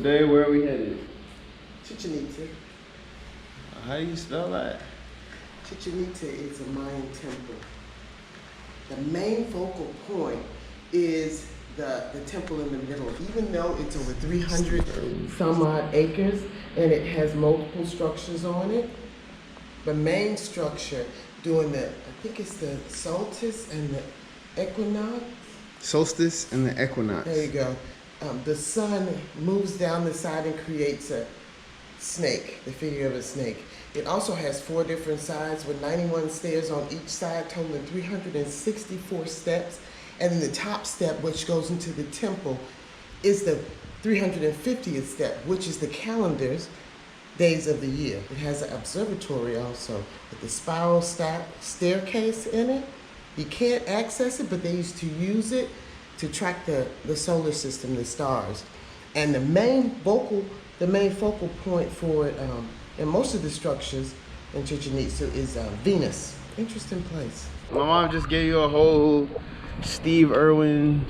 Today, where are we headed? Chichen Itza. How do you spell that? Chichen Itza is a Mayan temple. The main focal point is the temple in the middle. Even though it's over 300 some odd acres and it has multiple structures on it, the main structure during the, I think it's the solstice and the equinox. Solstice and the equinox. There you go. The sun moves down the side and creates a snake, the figure of a snake. It also has 4 different sides with 91 stairs on each side, totaling 364 steps. And then the top step, which goes into the temple, is the 350th step, which is the calendar's days of the year. It has an observatory also with the spiral staircase in it. You can't access it, but they used to use it to track the solar system, the stars. And the main focal point for it, in most of the structures in Chichen Itza is Venus. Interesting place. My mom just gave you a whole Steve Irwin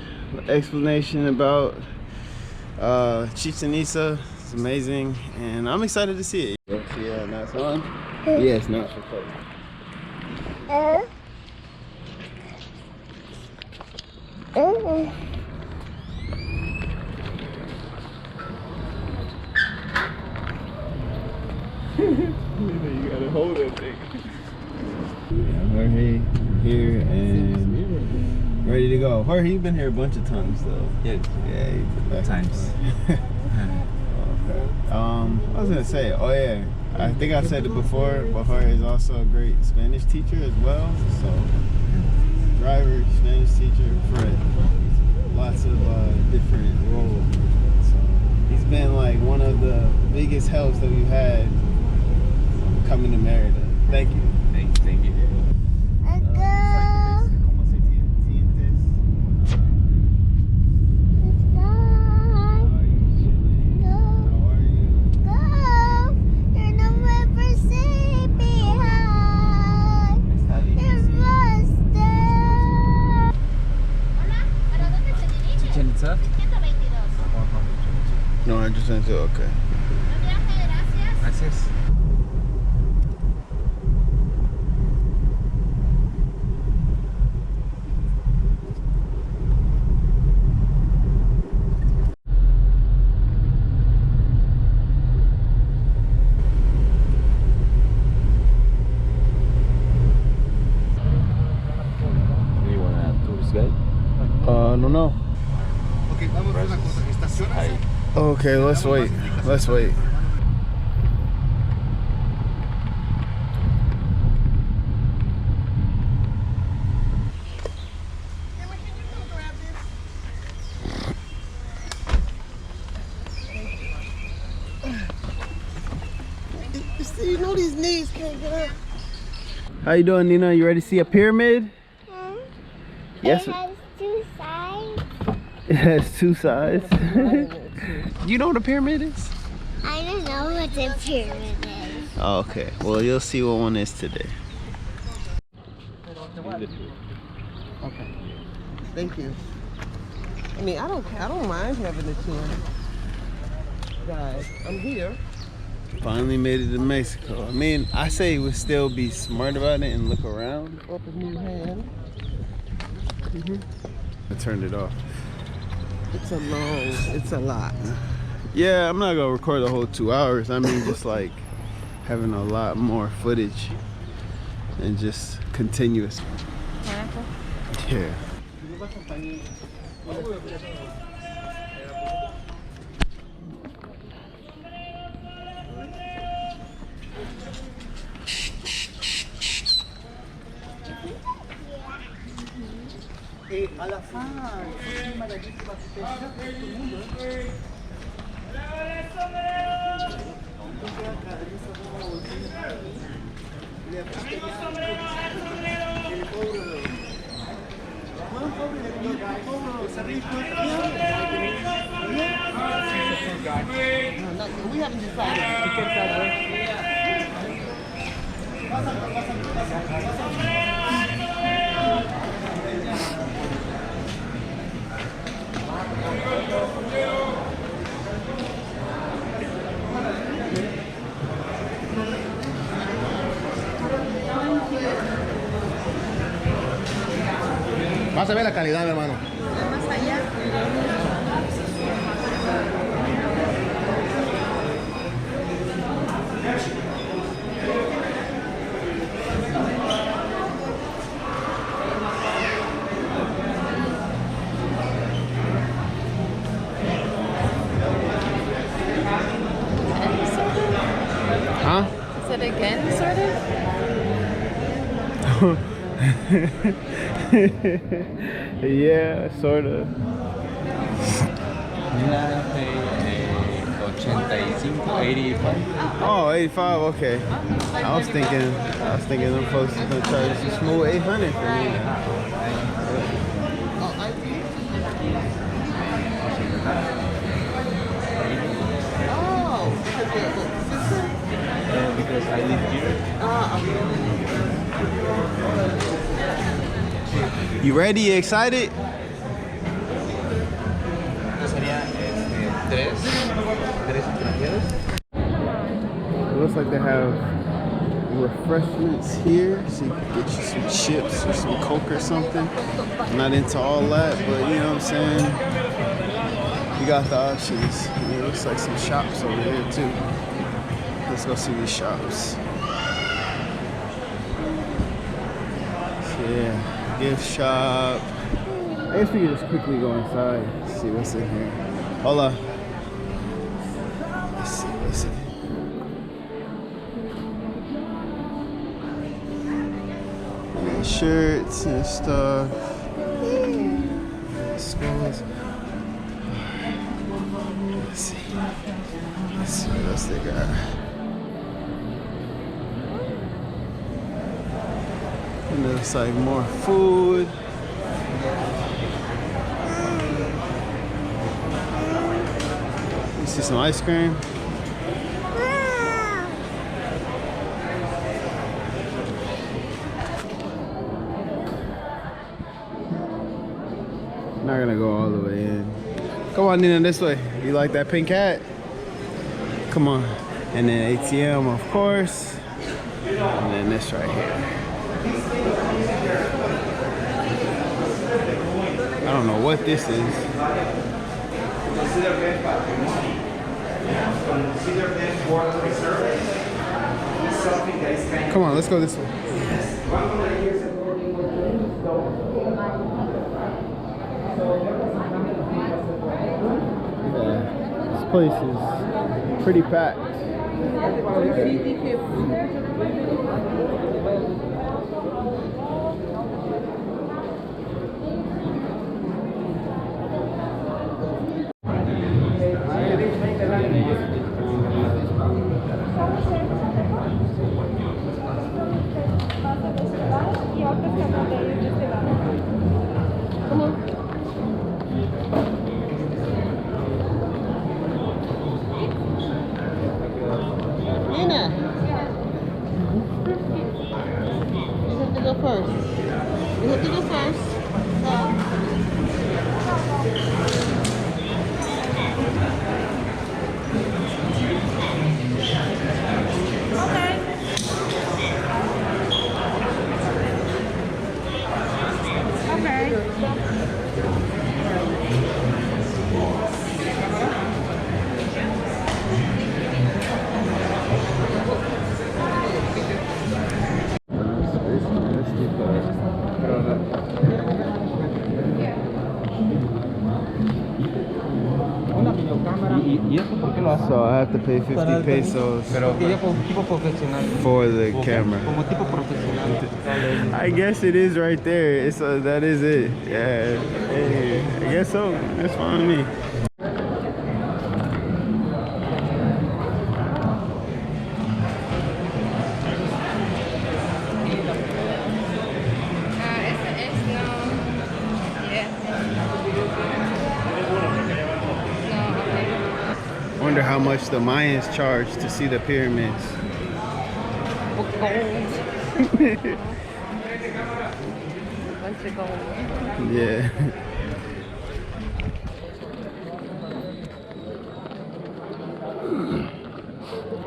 explanation about Chichen Itza. It's amazing, and I'm excited to see it. Yeah, that's on. Yes, not for cover. You gotta hold that thing. Yeah, Jorge here and ready to go. Jorge, you've been here a bunch of times though. Yeah, you've been back times. Okay. I was gonna say, oh yeah, I think I said it before, but Jorge is also a great Spanish teacher as well. So, driver, Spanish teacher, Fred. Lots of different roles. So he's been like one of the biggest helps that we've had coming to Mérida. Thank you. Thank you. Let's go. No, I just sent it. Okay. Gracias. Do you want to have tourist guide? No. Okay, vamos a una cosa. Estaciones. Okay, let's wait. Let's wait. You know these knees can't get up. How you doing, Nina? You ready to see a pyramid? Yes. It has 2 sides. It has 2 sides. You know what a pyramid is? I don't know what a pyramid is. Oh, okay. Well, you'll see what one is today. Okay. Thank you. I mean, I don't mind having a tour. Guys, I'm here. Finally made it to Mexico. I mean, I say we still be smart about it and look around. Up a new hand. I turned it off. It's a lot. Yeah, I'm not gonna record the whole 2 hours. I mean, just like having a lot more footage and just continuous. Yeah. We haven't decided. se ve la calidad, mi hermano. Más allá. Huh? Is it again, sort of? Yeah, sort of. 85. Oh, 85, okay. I was thinking them folks was gonna charge us a smooth 800 for me. Because I live here. You ready? You excited? Sería tres extranjeros. It looks like they have refreshments here, so you can get you some chips or some Coke or something. I'm not into all that, but you know what I'm saying? You got the options. And it looks like some shops over here too. Let's go see these shops. So yeah, gift shop. I guess we can just quickly go inside, see what's in here. Hola. Let's see what's in here. And shirts and stuff. Schools. Let's see what else they got. And it looks like more food. You see some ice cream? Not gonna go all the way in. Come on, Nina, this way. You like that pink hat? Come on. And then ATM, of course. And then this right here. I don't know what this is. Come on, let's go this way. Yeah, this place is pretty packed. Nina, you have to go first. You have to go first. ¿Y eso por qué lo hace? So I have to pay 50 pesos Pero tipo profesional. for the camera. Como tipo profesional. I guess it is right there. It's that is it. Yeah. Hey, I guess so. That's fine with me. Wonder how much the Mayans charge to see the pyramids. Yeah.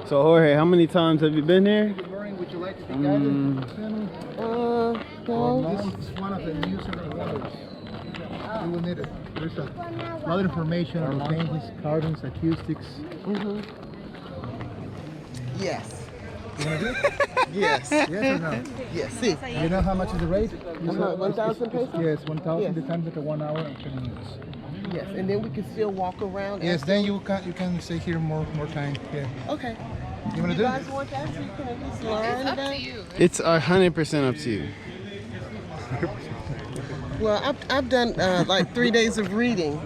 So Jorge, how many times have you been here? Good morning. Would you like to be guided? No. This is one of the new ceremonials. You will need it. There's a lot of information on the paintings, carvings, acoustics. Yes. You want to do it? Yes. Yes or no? Yes. See. You know how much is the rate? 1,000 pesos? Yes, 1,000. Yes. The time like 1 hour and 20 minutes. Yes. And then we can still walk around. Yes, then you can stay here more time. Yeah. Okay. You want to You do guys it? want that so you can at least learn Up to that? you. It's 100% up to you. Well, I've done like 3 days of reading,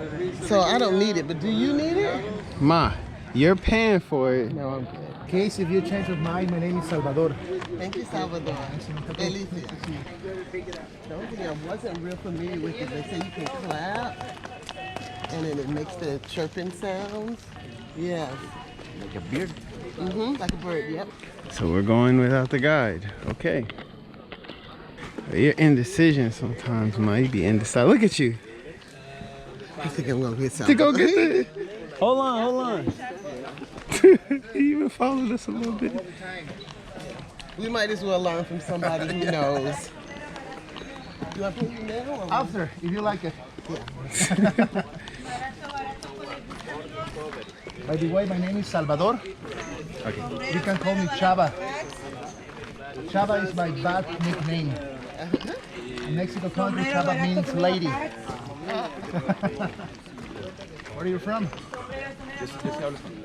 so I don't need it. But do you need it? Ma, you're paying for it. No, I'm good. In case if you change your mind, my name is Salvador. Thank you, Salvador. Delicia. The only thing I wasn't real familiar with is they say you can clap, and then it makes the chirping sounds. Yes. Like a beard. Like a bird, yep. So we're going without the guide. Okay. You're indecision sometimes, Ma. You be indecisive. Look at you. I think I'm gonna get To something. go get the. Hold on. He even followed us a little bit. We might as well learn from somebody who knows. You want to pay you now? Or After, if you like it. By the way, my name is Salvador. Okay. You can call me Chava. Chava is my bad nickname. In Mexico country, Chava means lady. Where are you from?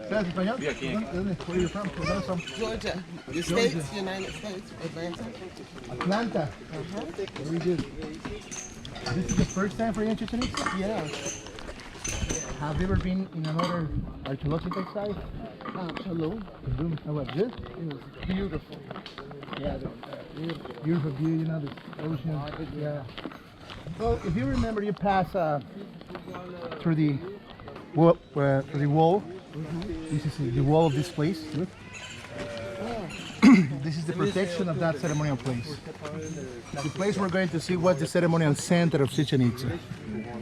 ¿Sabes español? ¿De dónde? Where are you from? Where are you from? Georgia, the States, United States, Atlanta. Atlanta. Very good. This is the first time for you in Chichen Itza? Yeah. Have you ever been in another archaeological site? Hello. Oh, what, good? It was beautiful. Yeah, beautiful view, you know, the ocean. Yeah. Well, if you remember, you pass through the wall. This is the wall of this place. Look. This is the protection of that ceremonial place. The place we're going to see was the ceremonial center of Chichen Itza,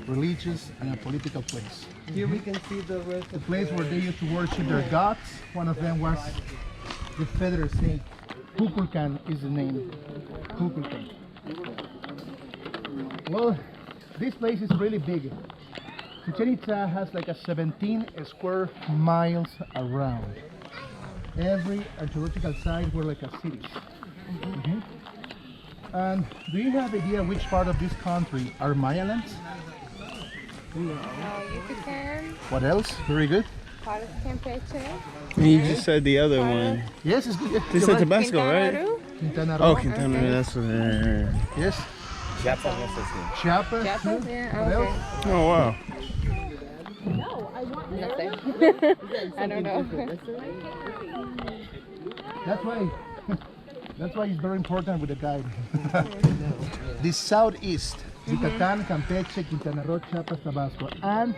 religious and a political place. Here we can see the rest The place where they used to worship their gods. One of them was the feather snake. Kukulkan is the name. Kukulkan. Well, this place is really big. Chichen Itza has like a 17 square miles around. Every archaeological site were like a city. And do you have idea which part of this country are Mayan lands? Yucatan, What else? Very good. part of Campeche, And you just said the other one. Yes, it's good. This You're is Tabasco, right? Quintana Roo. Quintana Roo. Oh, Quintana, that's what. Yes. Chiapas, no sé si. Chiapas. Chiapas, too. yeah, What okay. else? Oh, wow. Nothing. I don't know. That's why. That's why it's very important with the guide. The southeast, Yucatan, Campeche, Quintana Roo, Chiapas, Tabasco, and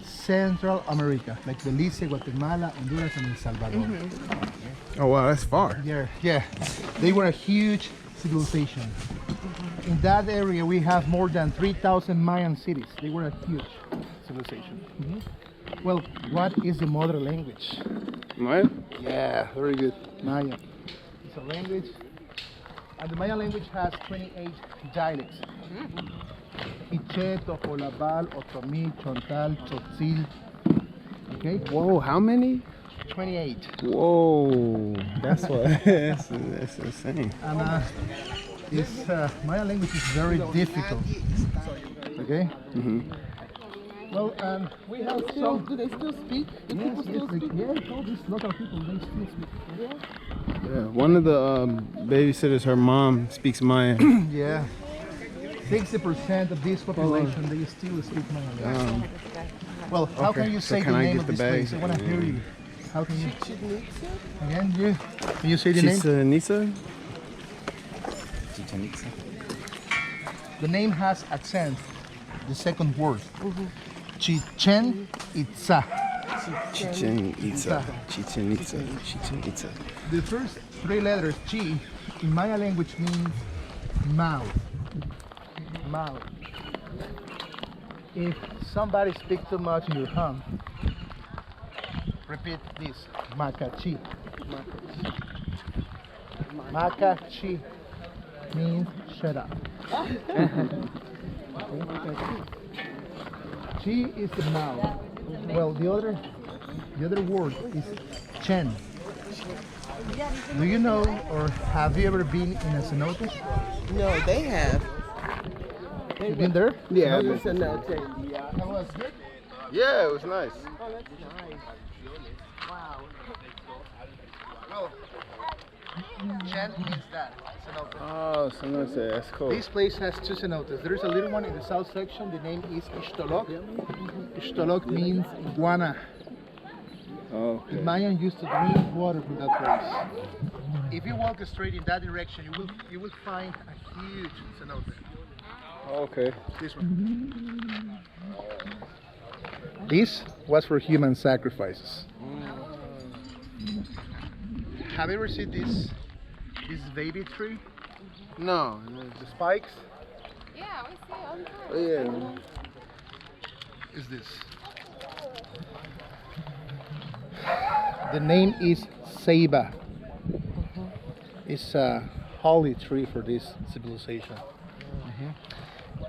Central America, like Belize, Guatemala, Honduras, and El Salvador. Oh, wow, that's far. Yeah, they were a huge civilization. In that area, we have more than 3,000 Mayan cities. They were a huge civilization. Well, what is the mother language? Maya? Yeah, very good. Mayan. It's a language, and the Mayan language has 28 dialects. Iché, Tojolabal, Otomí, Chontal, Tzotzil. Okay? Whoa, how many? 28. Whoa, that's what. that's insane. And this Mayan language is very difficult. Okay? Well, we have So, some. do they still speak? Do people still speak? All these local people, they still speak. Yeah, one of the babysitters, her mom speaks Mayan. Yeah. 60% of this population, they still speak Mayan. Well, how Okay, can you so say can the I name get of the this bag? place? I want to hear you. How can you? Chichen Itza? Again, you? Can you say the name? Chichen Itza? Chichen Itza. The name has accent. The second word. Chichén Itzá. Chichen Itza. Chichen Itza. Chichen Itza. The first 3 letters, chi, in Maya language means mouth. Mouth. If somebody speaks too much in your home, repeat this. Makachi. Makachi means shut up. Chi is the mouth. Well, the other word is Chen. Do you know or have you ever been in a cenote? No, they have. You been there? Yeah, It's a cenote. That was good. yeah, it was nice. Oh, that's nice. Wow. Well, Chen is that cenote. Oh, cenote, that's cool. This place has two cenotes. There is a little one in the south section. The name is Ixtolok. Ixtolok means iguana. Okay. The Mayan used to drink water from that place. If you walk straight in that direction, you will find a huge cenote. Okay. This one. This was for human sacrifices. Have you ever seen this baby tree? No. The spikes? Yeah, we see it all the time. Yeah. Is this? The name is Ceiba. It's a holy tree for this civilization.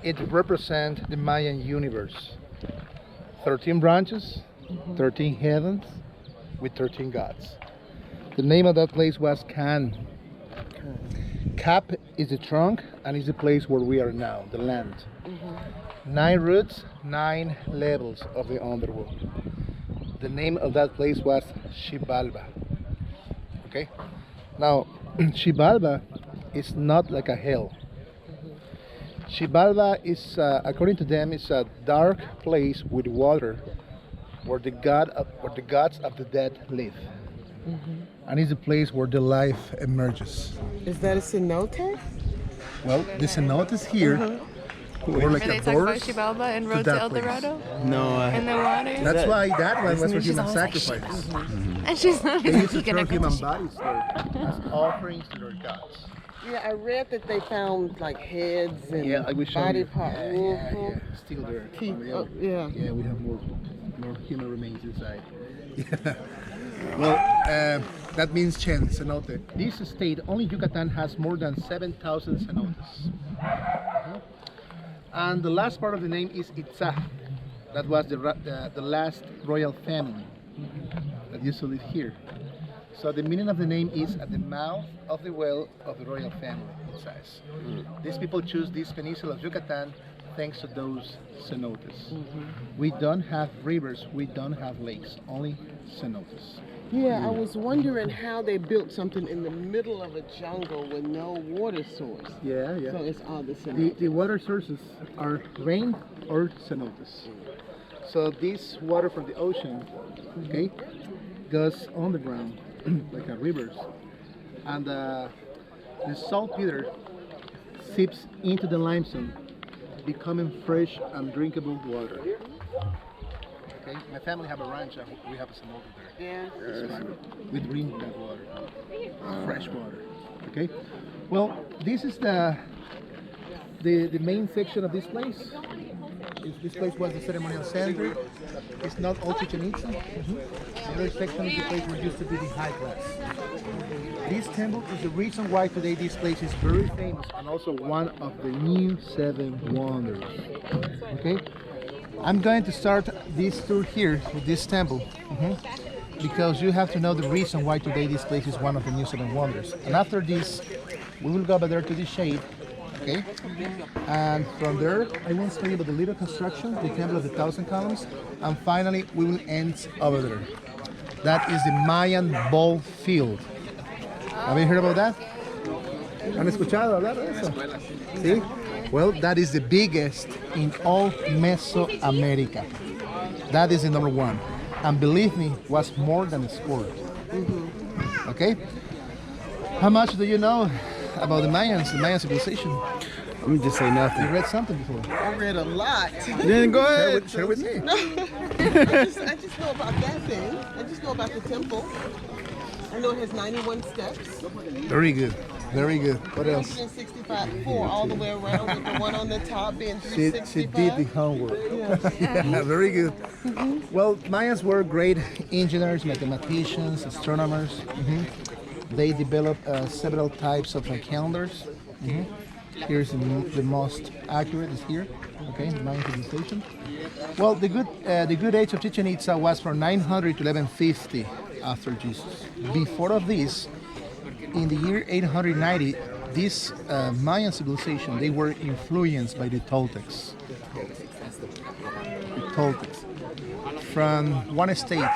It represents the Mayan Universe. 13 branches, 13 heavens, with 13 gods. The name of that place was Can. Cap is the trunk and is the place where we are now, the land. 9 roots, 9 levels of the underworld. The name of that place was Xibalba. Okay? Now, Xibalba is not like a hell. Xibalba is, according to them, is a dark place with water where the gods of the dead live. And it's a place where the life emerges. Is that a cenote? Well, the cenote is here. Or like Where they a talk about doors Xibalba and to Road to that El place. Dorado No, in the water. That's why that one was for She's human always like, sacrifices. And she's not They used to gonna throw go human to bodies there as offerings to their gods. Yeah, I read that they found like heads and Yeah, I will show body you. parts. Yeah. Still there. Teeth. Yeah. Oh, yeah. Yeah, we have more human remains inside. Yeah. Well, that means Chen, cenote. This state, only Yucatan, has more than 7,000 cenotes. And the last part of the name is Itza. That was the last royal family that used to live here. So the meaning of the name is at the mouth of the well of the royal family, it says. These people choose this peninsula of Yucatan thanks to those cenotes. We don't have rivers, we don't have lakes, only cenotes. Yeah, I was wondering how they built something in the middle of a jungle with no water source. Yeah, yeah. So it's all the cenote. The water sources are rain or cenotes. So this water from the ocean, okay, goes on the ground like a rivers, and the saltpeter seeps into the limestone, becoming fresh and drinkable water. Okay, my family have a ranch and we have a cenote there. Yeah. We drink that water, fresh water. Okay, well, this is the main section of this place. This place was the ceremonial center. It's not all Chichen Itza. The other section is the place where used to be the high class. This temple is the reason why today this place is very famous and also one of the new 7 wonders. Okay, I'm going to start this tour here with this temple because you have to know the reason why today this place is one of the new 7 wonders. And after this, we will go over there to the shade. Okay, and from there I will tell you about the little construction, the Temple of the 1,000 Columns, and finally we will end over there. That is the Mayan ball field. Have you heard about that? ¿Han escuchado hablar de eso? Sí. Well, that is the biggest in all Mesoamerica. That is the number 1, and believe me, was more than a sport. Okay. How much do you know about the Mayans, the Mayan civilization? Let me just say nothing. You read something before? I read a lot. Then go ahead. Share with me. I just know about that thing. I just know about the temple. I know it has 91 steps. Very good. Very good. What else? 365, 4 all the way around, with the one on the top being She 365. did the homework. Yeah, very good. Well, Mayans were great engineers, mathematicians, astronomers. They developed several types of calendars. Here's the most accurate is here. Okay, Mayan civilization. Well, the good age of Chichen Itza was from 900 to 1150 after Jesus. Before of this, in the year 890, this Mayan civilization, they were influenced by the Toltecs. From one state,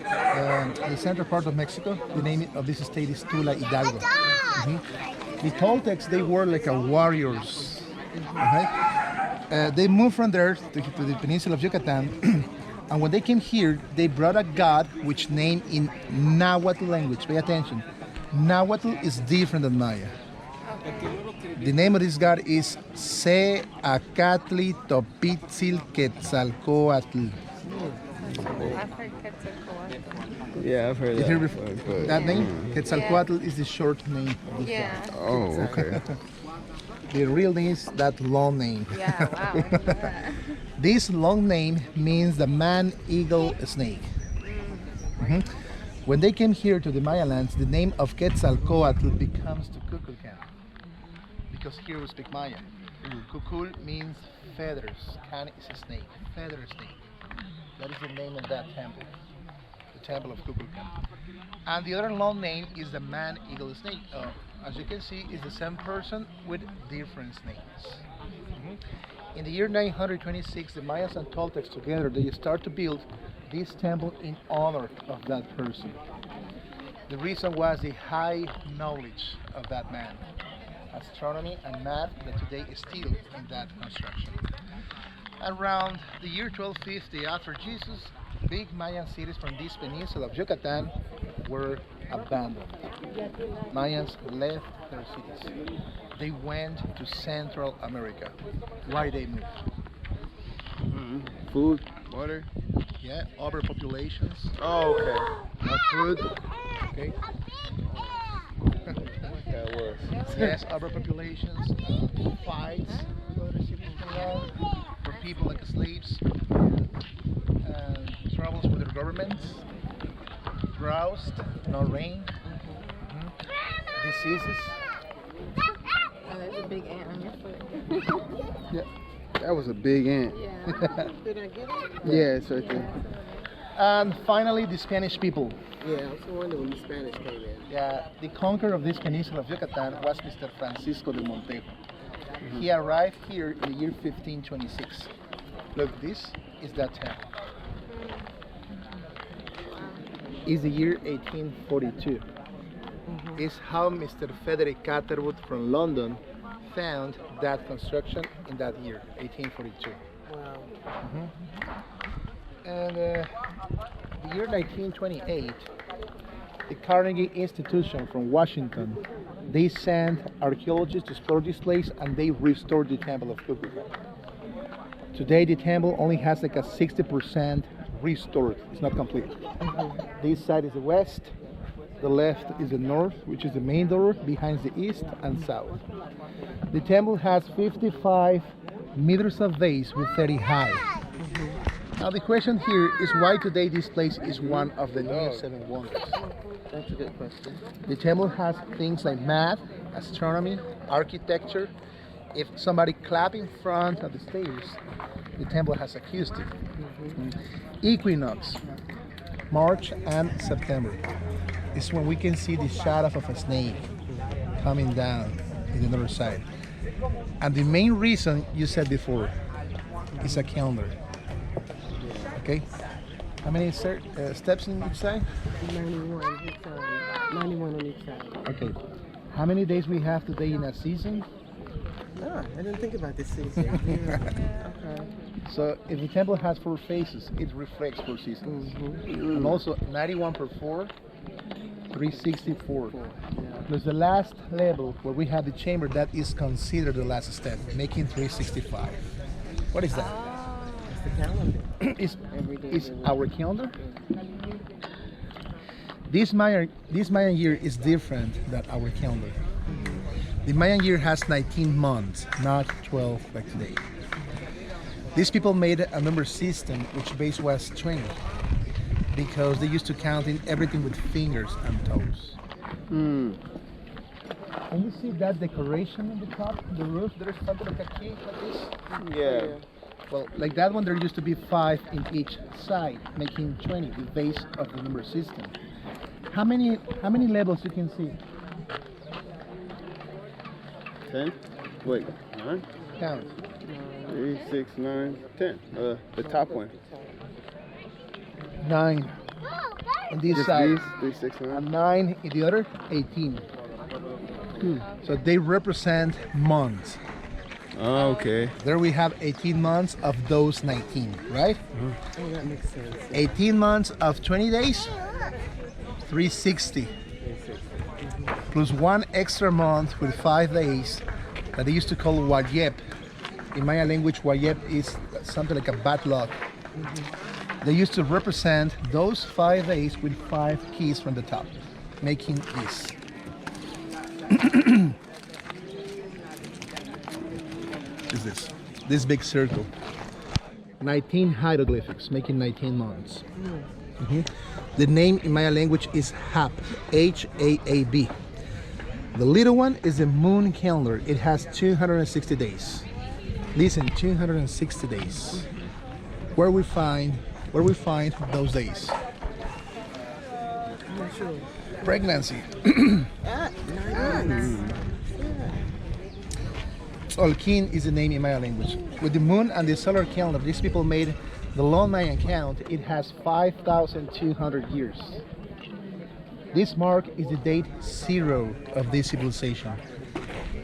the central part of Mexico. The name of this state is Tula Hidalgo. The Toltecs, they were like a warriors. Okay? They moved from there to the peninsula of Yucatan, and when they came here, they brought a god which named in Nahuatl language. Pay attention. Nahuatl is different than Maya. The name of this god is Se Acatli Topitzil Quetzalcoatl. I've heard Quetzalcoatl. Yeah, I've heard You that. hear before, but- that name? Quetzalcoatl is the short name of this Yeah. god. Oh, okay. The real name is that long name. Yeah, wow. I didn't know that. This long name means the man eagle snake. Mhm. When they came here to the Maya lands, the name of Quetzalcoatl becomes to Kukulcan, because here we speak Maya. Kukul means feathers. Can is a snake, feather snake. That is the name of that temple, the Temple of Kukulcan. And the other long name is the man eagle snake. As you can see, it's the same person with different names. In the year 926, the Mayas and Toltecs together, they start to build this temple in honor of that person. The reason was the high knowledge of that man, astronomy and math that today is still in that construction. Around the year 1250 after Jesus, big Mayan cities from this peninsula of Yucatan were abandoned. Mayans left their cities. They went to Central America. Why they moved? Food, water. Yeah, overpopulations. Oh, okay. Not food. Okay. That was. Yes, overpopulations, fights with other cities around, for people like slaves, troubles with their governments, drought, no rain, diseases. Oh, there's a big ant on your foot. Yeah, that was a big ant. Yeah. Did I get it? Yeah, it's right there. And finally, the Spanish people. Yeah, I was wondering when the Spanish came in. Yeah, the conqueror of this peninsula of Yucatan was Mr. Francisco de Montejo. He arrived here in the year 1526. Look, this is that temple. It's the year 1842. It's how Mr. Frederick Catherwood from London found that construction in that year, 1842. Wow. And the year 1928, the Carnegie Institution from Washington, they sent archaeologists to explore this place, and they restored the Temple of Cuba. Today the temple only has like a 60% restored. It's not complete. This side is the west, the left is the north, which is the main door, behind the east and south. The temple has 55 meters of base with 30 high. Now the question here is why today this place is one of the new 7 wonders. That's a good question. The temple has things like math, astronomy, architecture. If somebody clap in front of the stairs, the temple has acoustic. Equinox, March and September, is when we can see the shadow of a snake coming down in the other side. And the main reason you said before is a calendar. Okay? How many steps in each side? 91, each side. 91 on each side. Okay. How many days we have today in a season? No, I didn't think about this season. Okay. So if the temple has 4 faces, it reflects 4 seasons. And also 91 per 4, 364. Plus the last level where we have the chamber, that is considered the last step, making 365. What is that? It's the calendar. is our calendar? This Mayan year is different than our calendar. The Mayan year has 19 months, not 12 like today. These people made a number system which base was 20 because they used to count in everything with fingers and toes. Can you see that decoration on the top, the roof? There's something like a key like this. Yeah. Well, like that one, there used to be 5 in each side, making 20, the base of the number system. How many levels you can see? 10? Wait, 9? Count. 3, 6, 9, 10. The top one. 9 on this Just side, these? 3, 6, 9? and 9 in the other, 18. So they represent months. Oh, okay. There we have 18 months of those 19, right? Oh, that makes sense. 18 months of 20 days, 360. Plus 1 extra month with 5 days that they used to call Wayep. In Mayan language, Wayep is something like a bad luck. They used to represent those 5 days with 5 keys from the top, making this. Is this big circle? 19 hieroglyphics, making 19 months. The name in Maya language is Hap, H-A-A-B. The little one is a moon calendar. It has 260 days. Listen, 260 days. Where we find those days? I'm not sure. Pregnancy. 9 months. Olkin is the name in Maya language. With the moon and the solar calendar, these people made the long Mayan count. It has 5,200 years. This mark is the date 0 of this civilization.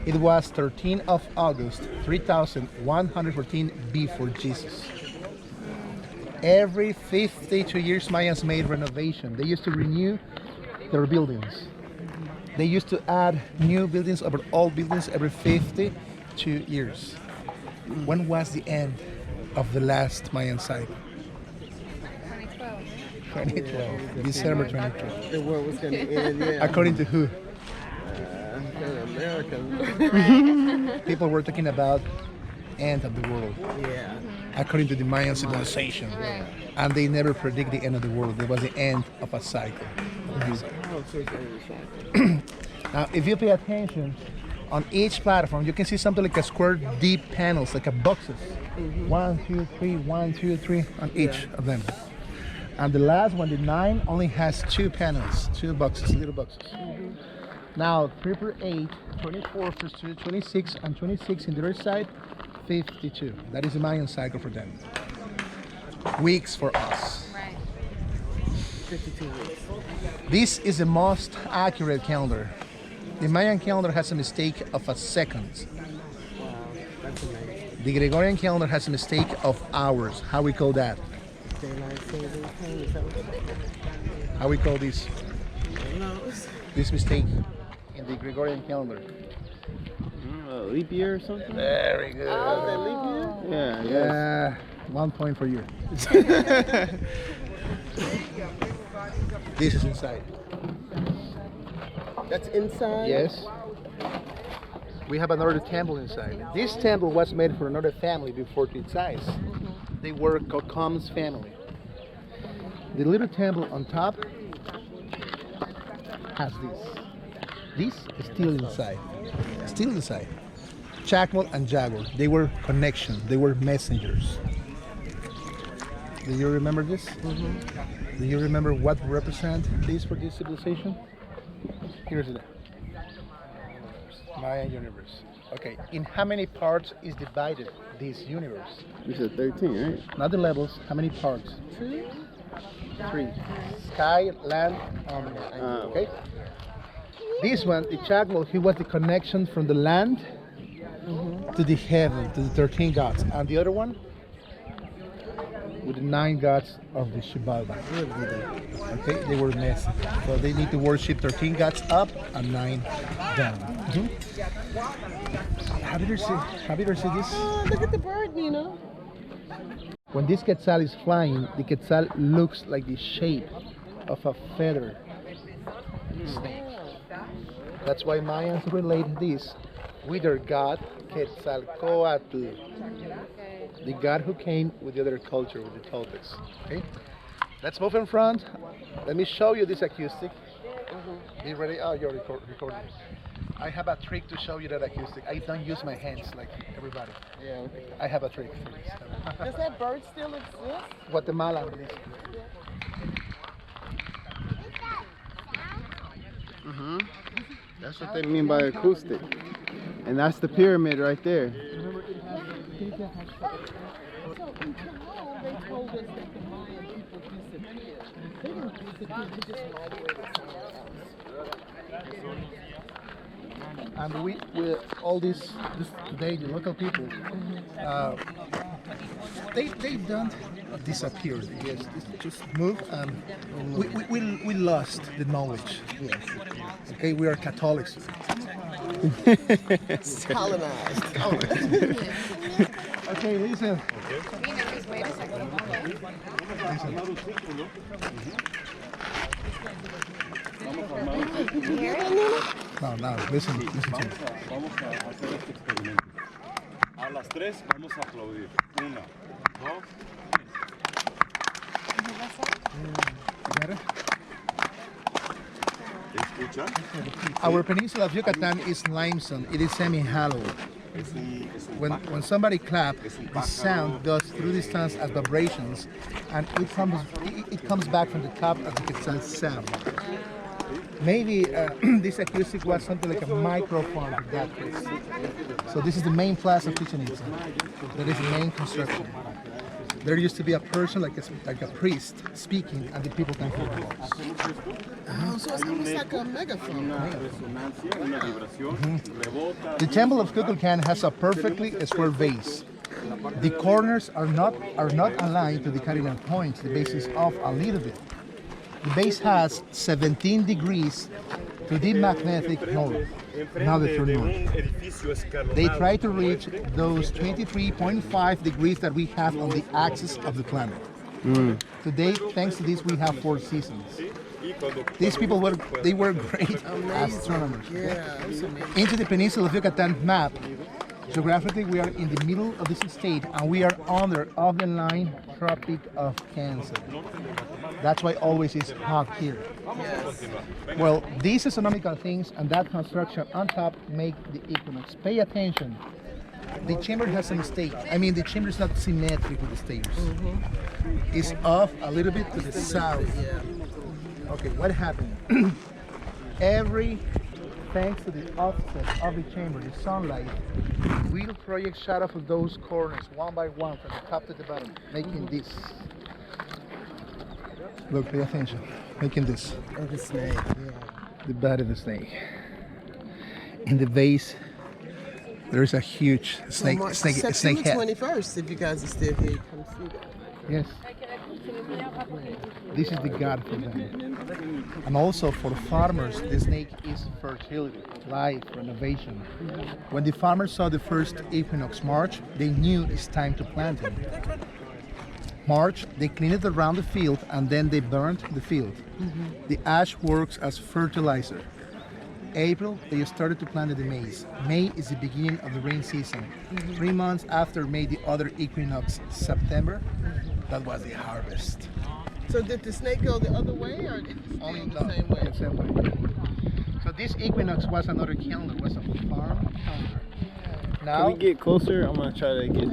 It was 13th of August, 3114 before Jesus. Every 52 years, Mayans made renovation. They used to renew their buildings. They used to add new buildings over old buildings every 52 years. When was the end of the last Mayan cycle? 2012. December 2012. The world was going to end, yeah. According to who? The Americans. People were talking about end of the world. Yeah. According to the Mayan civilization. And they never predict the end of the world. It was the end of a cycle. Oh, so it's the end of the cycle. Now, if you pay attention, on each platform, you can see something like a square deep panels, like a boxes. 1, 2, 3, 1, 2, 3 on each of them. And the last one, the 9, only has 2 panels, 2 boxes, little boxes. Now, 3 per 8, 24 plus 2, 26, and 26 in the other side, 52. That is the Mayan cycle for them. Weeks for us. Right. 52 weeks. This is the most accurate calendar. The Mayan calendar has a mistake of a second. Wow, that's amazing. The Gregorian calendar has a mistake of hours. How we call that? Daylight saving time, is that what How we call this? it is? This mistake in the Gregorian calendar. Leap year or something? Very good. Oh, that leap year? Yeah, Yeah, 1 point for you. This is inside. That's inside? Yes. We have another temple inside. This temple was made for another family before the Itzás. They were Kokom's family. The little temple on top has this. This is still inside. Still inside. Chacmol and Jaguar, they were connections. They were messengers. Do you remember this? Do you remember what represent this for this civilization? Here's the Mayan Universe. Okay, in how many parts is divided this universe? You said 13, right? Not the levels, how many parts? 3. Sky, land, okay? This one, the Chacmol, he was the connection from the land to the heaven, to the 13 gods. And the other one, with the 9 gods of the Shibalba. Okay, they were messy. So they need to worship 13 gods up and 9 down. Have you ever seen this? Oh, look at the bird, Nina. When this quetzal is flying, the quetzal looks like the shape of a feather snake. That's why Mayans relate this with their god Quetzalcoatl, the god who came with the other culture, with the Toltecs. Okay, let's move in front. Let me show you this acoustic. Be ready. Oh, you're recording. I have a trick to show you that acoustic. I don't use my hands like everybody. Yeah. I have a trick for this. Does that bird still exist? Guatemala. That's what they mean by acoustic. And that's the pyramid right there. So in Chichén, they told us that the Mayan people disappeared. They didn't disappear, they just migrated somewhere else. And we all this today, the local people, they don't disappear. Yes, they just move, and we lost the knowledge. Yes. Okay, we are Catholics. Colonized. Okay, listen. Wait a second. No, listen to me. Vamos a hacer este experimento. A las 3 vamos a aplaudir. 1, 2. Got it? ¿Escuchan? Our peninsula of Yucatan is limestone. It is semi-hollow. When somebody claps, the sound goes through the stones as vibrations, and it comes back from the top as the sound. Maybe this acoustic was something like a microphone of that place. So this is the main plaza of Chichen Itza. That is the main construction. There used to be a person like a priest speaking, and the people can hear the voice. Oh, so it's almost like a megaphone. The Temple of Cuba has a perfectly square base. The corners are not aligned to the cardinal points. The base is off a little bit. The base has 17 degrees to the magnetic north, not the true north. They try to reach those 23.5 degrees that we have on the axis of the planet. Today, thanks to this, we have 4 seasons. These people were great astronomers. Yeah, that's amazing. Into the peninsula of Yucatan map, geographically we are in the middle of this state, and we are under of the line Tropic of Cancer. That's why always is hot here. Yes. Well, these astronomical things and that construction on top make the equinox. Pay attention. The chamber has a mistake. I mean, the chamber is not symmetric with the stairs. It's off a little bit to the south. Yeah. Okay, what happened? Thanks to the offset of the chamber, the sunlight will project shadows of those corners one by one from the top to the bottom, making this. Look, pay attention. Making this. Oh, the snake, yeah. The body of the snake. In the base, there is a huge snake September head. 21st, if you guys are still here, come see that. Yes. This is the god for them. And also for farmers, the snake is fertility, life, renovation. When the farmers saw the first equinox March, they knew it's time to plant it. March, they cleaned it around the field, and then they burned the field. The ash works as fertilizer. April, they started to plant the maize. May is the beginning of the rain season. 3 months after May, the other equinox, September, that was the harvest. So did the snake go the other way, or did it stay the same way? The same way. So this equinox was another calendar, was a farm calendar. Now, Can we get closer? I'm gonna try to get.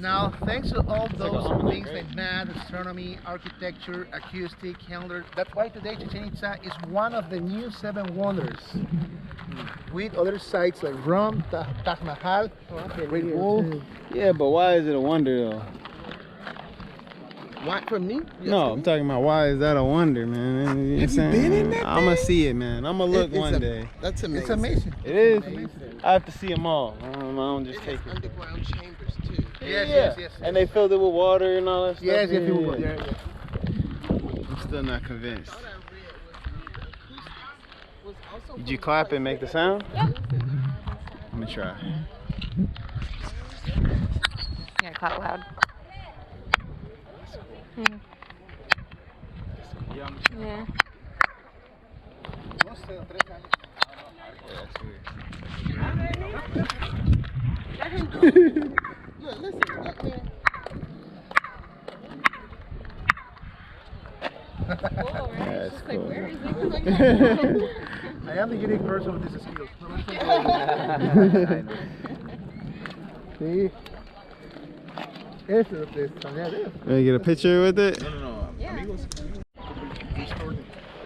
Now, thanks to all those things like math, astronomy, architecture, acoustic, calendar, that's why today Chichen Itza is one of the new 7 wonders. With other sites like Rome, Taj Mahal, Great Wall. Yeah, but why is it a wonder though? What, for me? No, I'm talking about why is that a wonder, man? You know Have you been in that I'm gonna thing? see it, man. I'm gonna look one day. That's amazing. It's amazing. It is. I have to see them all. I don't just It take has it. underground chambers too. Yes. And they filled it with water and all that stuff. Yes, if you Yeah. would. Yeah. I'm still not convinced. What I read was also Did you clap and make the sound? Yeah. Let me try. Yeah, clap loud. Yeah. Look, listen, look, man. Cool, right? That's It's just like, cool. where is it? I am the unique person with this skill. See? Eso es extrañar. Can I get a picture with it? No, amigos.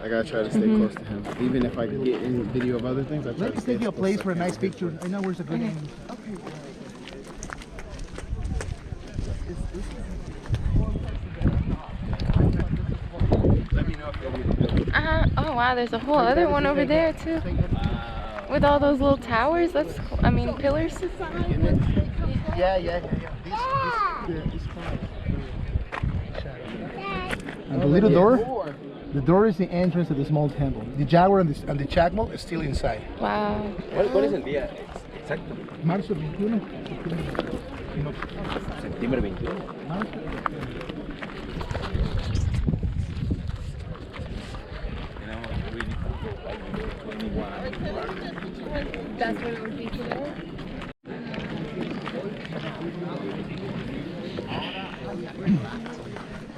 I gotta try to stay close to him. Even if I can get any video of other things, I try Let to me stay take you a as place close for a as I nice can. picture. I know where's a good angle. Oh wow, there's a whole other one over there too. With all those little towers. That's cool. I mean pillars. Yeah. And the little door, the door is the entrance of the small temple. The jaguar and the chacmal is still inside. Wow. ¿Cuál es el día exacto? Marzo 21. Septiembre 21. That's what it would be today.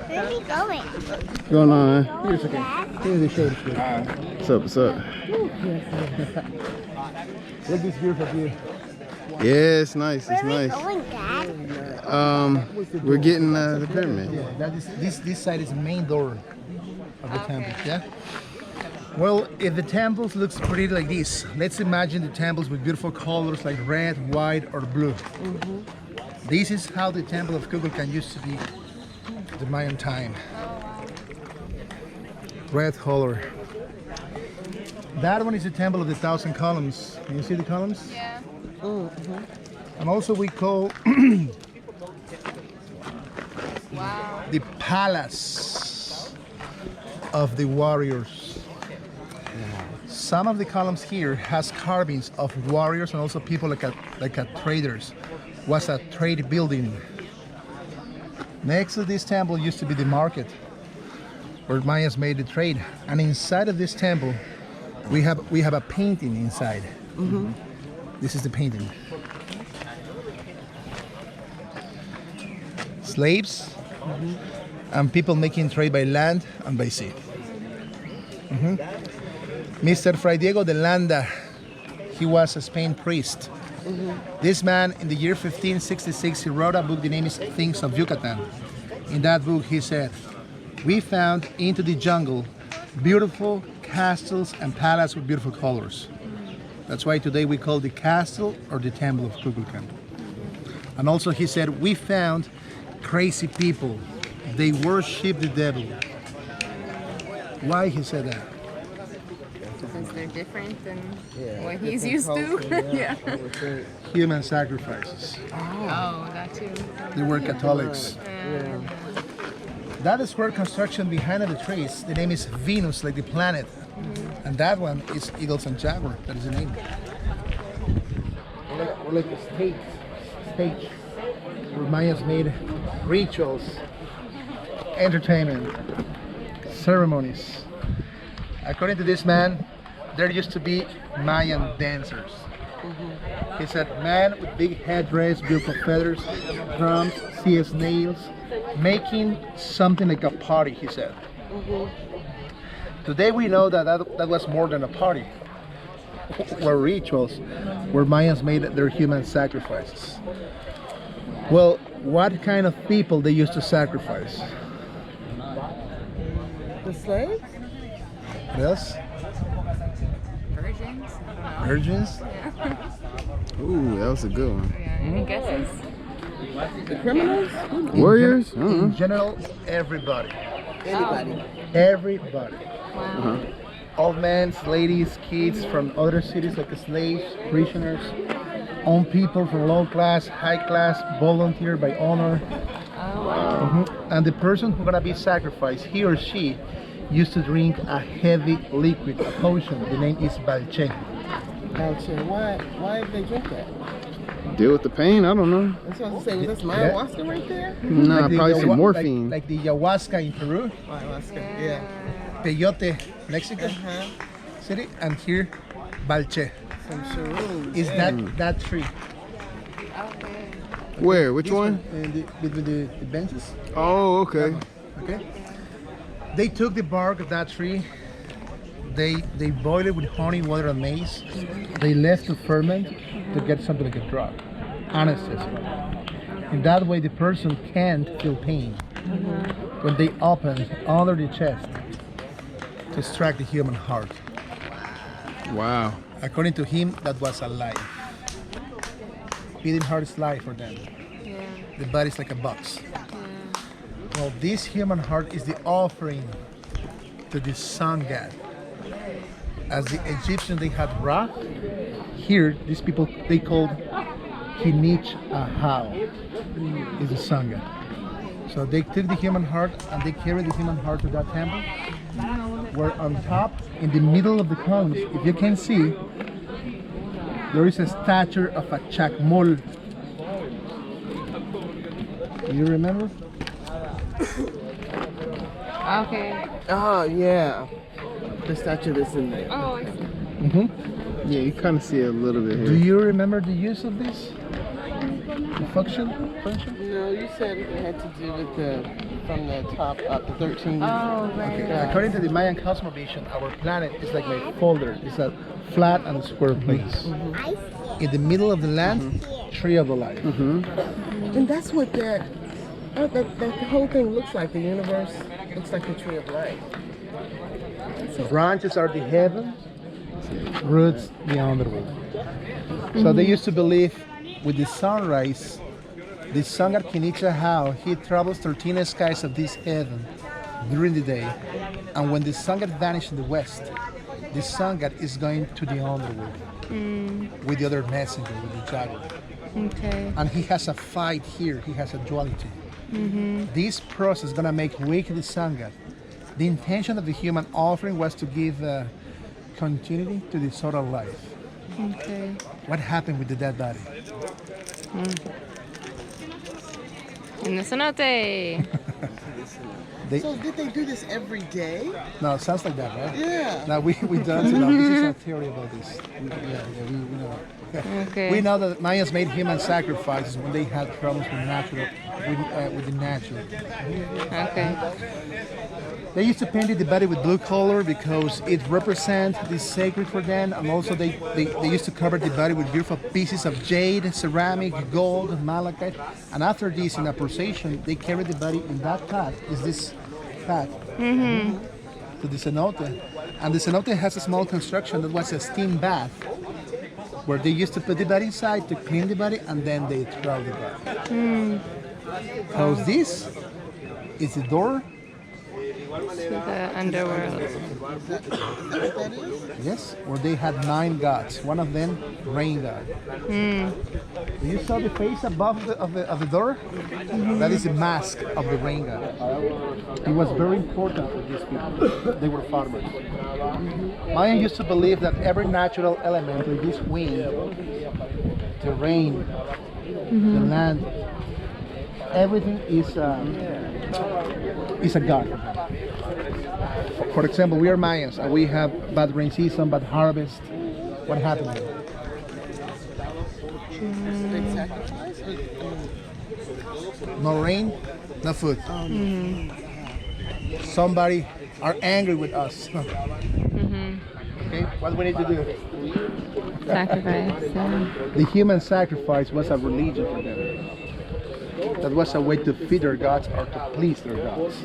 Where's he going? What's going on? Here's the shade. What's up? What's up? Look this beautiful view. Yeah, it's nice. It's Where are we nice. going, Dad? We're getting the pyramid. Yeah, that is this side is the main door of the temple. Yeah. Well, if the temples looks pretty like this, let's imagine the temples with beautiful colors like red, white, or blue. This is how the Temple of Kukulkan used to be the Mayan time. Red color. That one is the Temple of the Thousand Columns. Can you see the columns? Yeah. And also we call Wow. the Palace of the Warriors. Some of the columns here has carvings of warriors and also people like a traders. Was a trade building. Next to this temple used to be the market where Mayans made the trade. And inside of this temple, we have a painting inside. This is the painting. Slaves and people making trade by land and by sea. Mr. Fray Diego de Landa, he was a Spain priest. This man, in the year 1566, he wrote a book, the name is Things of Yucatan. In that book, he said, we found into the jungle beautiful castles and palaces with beautiful colors. That's why today we call the castle or the Temple of Kukulkan. And also he said, we found crazy people. They worship the devil. Why he said that? Because they're different than what he's used to. Yeah. Human sacrifices. Oh, that too. They were Catholics. That square construction behind the trees, the name is Venus, like the planet. And that one is Eagles and Jaguar, that is the name. Or like a stage where Mayans made rituals, entertainment, ceremonies. According to this man, there used to be Mayan dancers. He said, man with big headdress, beautiful feathers, drums, sea snails, making something like a party, he said. Today we know that was more than a party. Were rituals where Mayans made their human sacrifices. Well, what kind of people they used to sacrifice? The slaves? Yes? Virgins? I don't know. Virgins? Ooh, that was a good one. Yeah, any guesses? The criminals? Warriors? In general, everybody. Anybody. Everybody. Wow. Old men, ladies, kids from other cities like slaves, prisoners, own people from low class, high class, volunteer by honor. Oh, wow. And the person who's gonna be sacrificed, he or she, used to drink a heavy liquid, a potion. The name is balche. Gotcha. Why did they drink that? Deal with the pain? I don't know. That's what I was saying. Was this ayahuasca right there? Nah, Like the probably some ayahu- morphine. Like the ayahuasca in Peru, Ayahuasca. Yeah. peyote, Mexico City, and here, balche. Some shrooms. Is that tree? Okay. Where? Which This one? Between the benches. Oh, okay. Okay. They took the bark of that tree, They boil it with honey, water, and maize. They left to ferment to get something like a drug, anesthesia. In that way, the person can't feel pain when they open under the chest to extract the human heart. Wow. According to him, that was a lie. Beating heart is life for them. Yeah. The body's like a box. Well, this human heart is the offering to the sun god. As the Egyptians, they had Ra. Here, these people, they called Kinich Ahau, is the sun god. So they took the human heart and they carried the human heart to that temple, where on top, in the middle of the columns, if you can see, there is a statue of a chacmol. Do you remember? Okay. Oh, yeah. The statue that's in there. Oh, I see. Mm-hmm. Yeah, you kind of see it a little bit Do here. you remember the use of this? The function? No, you said it had to do with from the top up, the 13. Oh, right. Okay. According to the Mayan cosmovision, our planet is like a folder. It's a flat and square place. In the middle of the land, tree of the life. And that's what that whole thing looks like. The universe looks like the tree of life. Branches are the heaven, roots the underworld. So they used to believe with the sunrise, the sun god Kinicha how he travels 13 skies of this heaven during the day, and when the sun god vanishes in the west, the sun god is going to the underworld with the other messenger, with the jaguar. Okay. And he has a fight here, he has a duality. This process is gonna make weak the sun god. The intention of the human offering was to give continuity to the solar life. Okay. What happened with the dead body? In the cenote. So did they do this every day? No, it sounds like that, right? Yeah. No, we don't know. This is a theory about this. Yeah, we know. Okay. We know that Mayans made human sacrifices when they had problems with the natural. Okay. They used to paint the body with blue color because it represents the sacred for them, and also they used to cover the body with beautiful pieces of jade, ceramic, gold, malachite, and after this, in a procession, they carry the body in that path. Is this path to the cenote, and the cenote has a small construction that was a steam bath, where they used to put the body inside to clean the body, and then they throw the body. Because this is the door. To the underworld. Yes, where they had 9 gods. One of them, rain god. You saw the face above of the door? That is the mask of the rain god. It was very important for these people. They were farmers. Mayan used to believe that every natural element, like this wind, the rain, the land, everything is a god. For example, we are Mayans and we have bad rain season, bad harvest. What happened? Big sacrifice? No rain, no food. Somebody are angry with us. Okay, what we need to do? Sacrifice. Yeah. The human sacrifice was a religion for them. That was a way to feed their gods or to please their gods.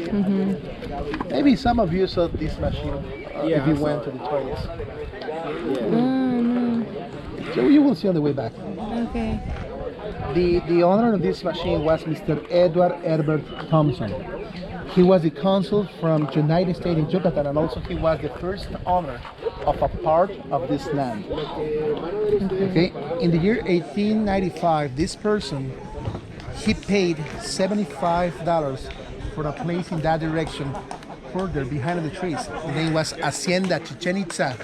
Maybe some of you saw this machine if you went to the toilets. So you will see on the way back. Okay. The owner of this machine was Mr. Edward Herbert Thompson. He was the consul from United States in Yucatan, and also he was the first owner of a part of this land. Okay, in the year 1895, this person, he paid $75 for a place in that direction, further behind the trees. The name was Hacienda Chichén Itzá,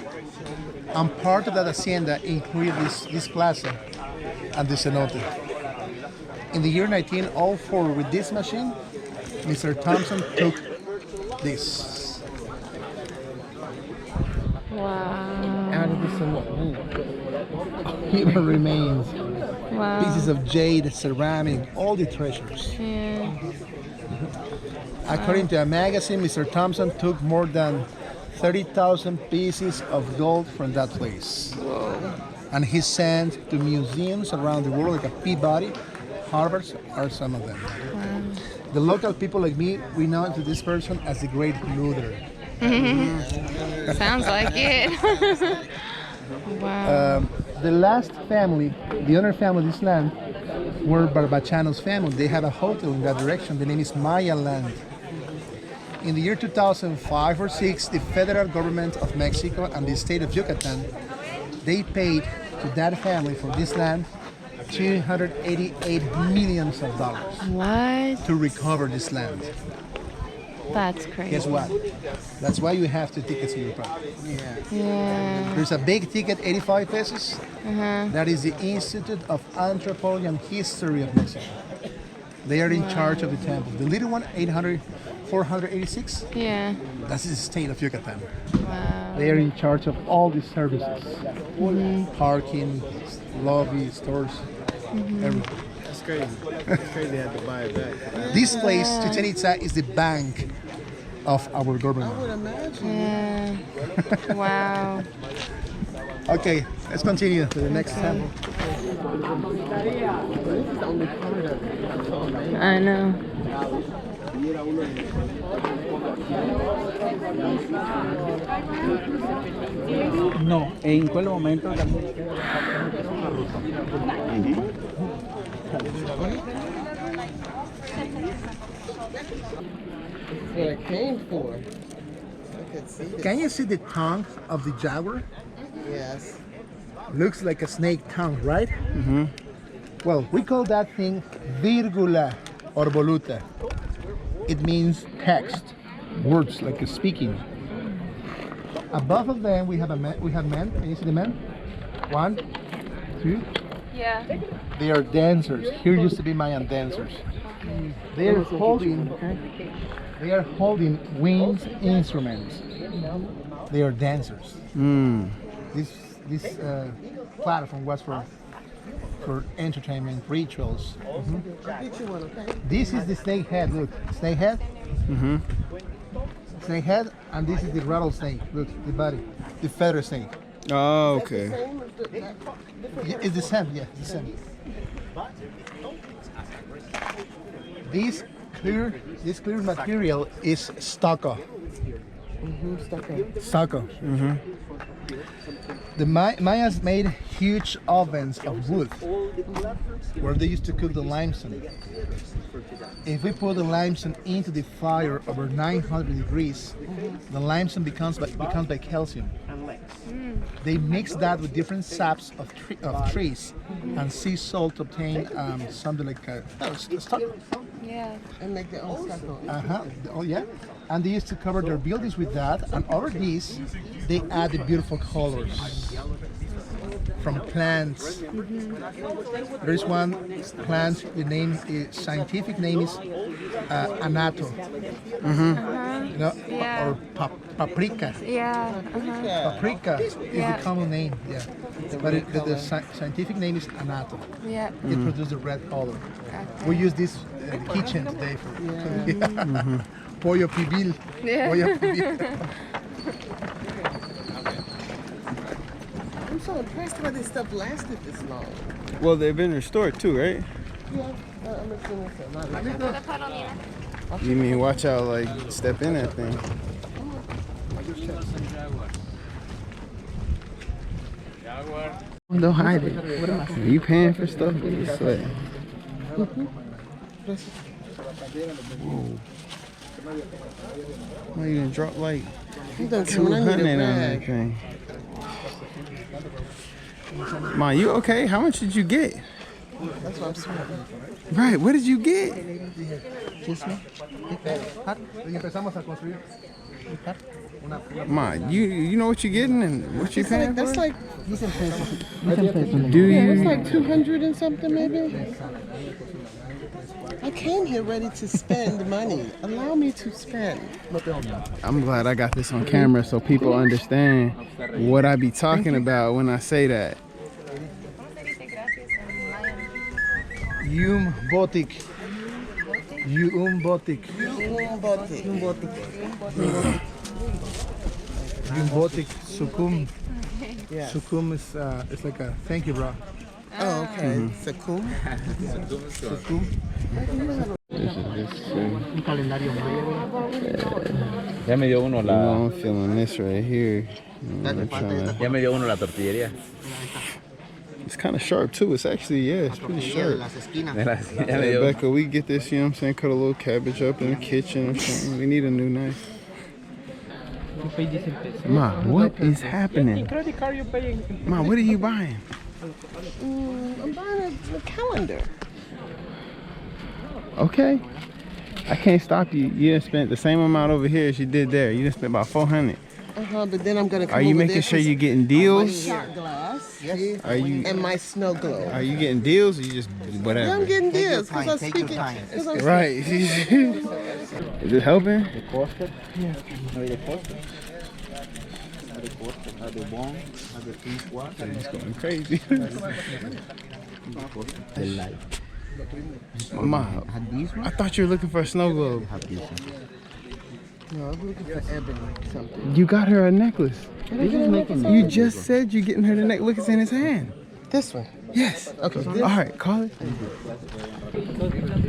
and part of that hacienda included this plaza and the cenote. In the year 1904, with this machine, Mr. Thompson took this. Wow. Out of the cenote. Human remains, Wow. pieces of jade, ceramic, all the treasures. Yeah. According to a magazine, Mr. Thompson took more than 30,000 pieces of gold from that place. And he's sent to museums around the world, like a Peabody, Harvard are some of them. The local people like me, we know to this person as the Great Luther. Sounds like it. Wow. The last family, the owner family of this land, were Barbachano's family. They have a hotel in that direction. The name is Mayan Land. In the year 2005 or 6, the federal government of Mexico and the state of Yucatan, they paid to that family for this land $288 million What? to recover this land. That's crazy. Guess what? That's why you have 2 tickets in your pocket. Yeah. There's a big ticket, 85 pesos. That is the Institute of Anthropology and History of Mexico. They are in charge of the temple. The little one, 486. Yeah. That's the state of Yucatan. Wow. They are in charge of all these services. Parking, lobby, stores, everything. That's crazy. That's crazy they had to buy it back. This place, Chichen Itza, is the bank of our government. I would imagine. Yeah. Wow. Okay, let's continue to the next temple. I know. No, en quel momento también That's what I came for. I could see this. Can you see the tongue of the jaguar? Yes. Looks like a snake tongue, right? Well, we call that thing virgula or voluta. It means text, words like speaking. Above of them we have men. Can you see the men? 1, 2. Yeah. They are dancers. Here used to be Mayan dancers. They are holding wind instruments. They are dancers. This platform was for entertainment rituals. This is the snake head. Look, snake head. Snake head, and this is the rattlesnake. Look, the body, the feather snake. Oh, okay. Yeah, it's the same. Yeah, the same. This clear material is stucco. Stucco. The Mayas made huge ovens of wood where they used to cook the limestone. If we put the limestone into the fire over 900 degrees, the limestone becomes by calcium. They mix that with different saps of trees and sea salt to obtain something like stucco. Yeah. And make their own stucco. Oh yeah. And they used to cover their buildings with that, and over these, they add the beautiful colors from plants. There is one plant. The scientific name is anato. You know, Yeah. or paprika. Yeah. Paprika is the common name. Yeah, but the scientific name is anato. Yeah. They produce the red color. We use this in the kitchen today for pollo pibil. Yeah. Pollo pibil. I'm so impressed why this stuff lasted this long. Well, they've been restored too, right? Yeah, I'm assuming so. You mean watch out, like step in that thing? Don't hide it. Are you paying for stuff? It's like, whoa. Well, you didn't drop like You done 200 coming, I need on a that bag. thing. Ma, you okay? How much did you get? That's what I'm saying. Right, what did you get? Y empezamos a construir. Ma, you know what you're getting and what you're paying That's for? like, Do yeah, it's you? like 200 and something maybe. I came here ready to spend money. Allow me to spend. I'm glad I got this on camera so people understand what I be talking about when I say that. Yum botik. Yum botik. Gimbotic Sukum. Yes. Sukum is it's like a thank you, bro. Oh, okay. Sakum. Sukum. Un calendario maya. Ya me dio uno You know, I'm feeling this right here. Ya me dio uno la tortillería. It's kind of sharp too. It's actually, yeah, it's pretty sharp. Ya me dio. Becca, we get this, you know what I'm saying? Cut a little cabbage up in the kitchen or something. We need a new knife. Ma, what is happening? Ma, what are you buying? I'm buying a calendar. Okay. I can't stop you. You done spent the same amount over here as you did there. You done spent about 400. But then I'm gonna come Are you over making there sure 'cause you're getting my deals? shot glass. Yes. Are you And my snow globe. are you getting deals or you just whatever? Yeah, I'm getting deals because I'm speaking. Right. Is it helping? The coaster. No, the coaster. The coaster, the bone, the pink one. It's going crazy. The light. Ma, I thought you were looking for a snow globe. No, I'm looking for ebony something. You got her a necklace. You just said you're getting her the necklace. Look, it's in his hand. This one. Yes. Okay. All right, call it.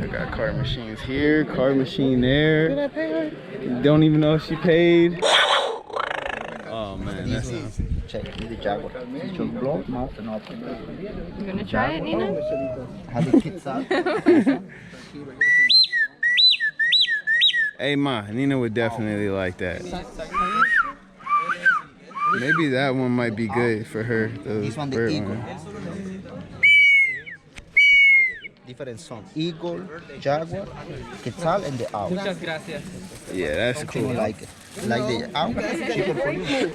I got card machines here, card machine Did there. I pay her? Don't even know if she paid. Oh man, that's Check the jaguar. Just blow, mouth, and open. You gonna try it, Nina? Have the kids out. Hey ma, Nina would definitely like that. Maybe that one might be good for her. This one, the bird eagle. one. Different song. Eagle, jaguar, quetzal, and the owl. Yeah, that's She cool. will like it. Like the owl. Chicken for you.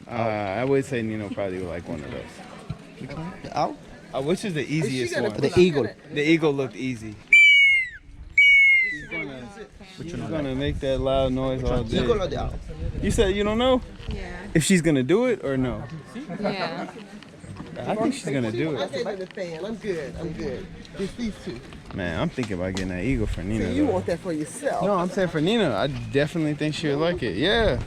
I would say Nino probably would like one of those. Which one? The owl? Which is the easiest one? The eagle. The eagle looked easy. She's gonna make that loud noise all day. Eagle or the owl? You said you don't know Yeah. if she's gonna do it or no? Yeah. I think she's gonna do I it. said to the fan, I'm good. I'm good. Just these two. Man, I'm thinking about getting that eagle for Nina. So you though. want that for yourself? No, I'm saying for Nina. I definitely think she would like it. Yeah.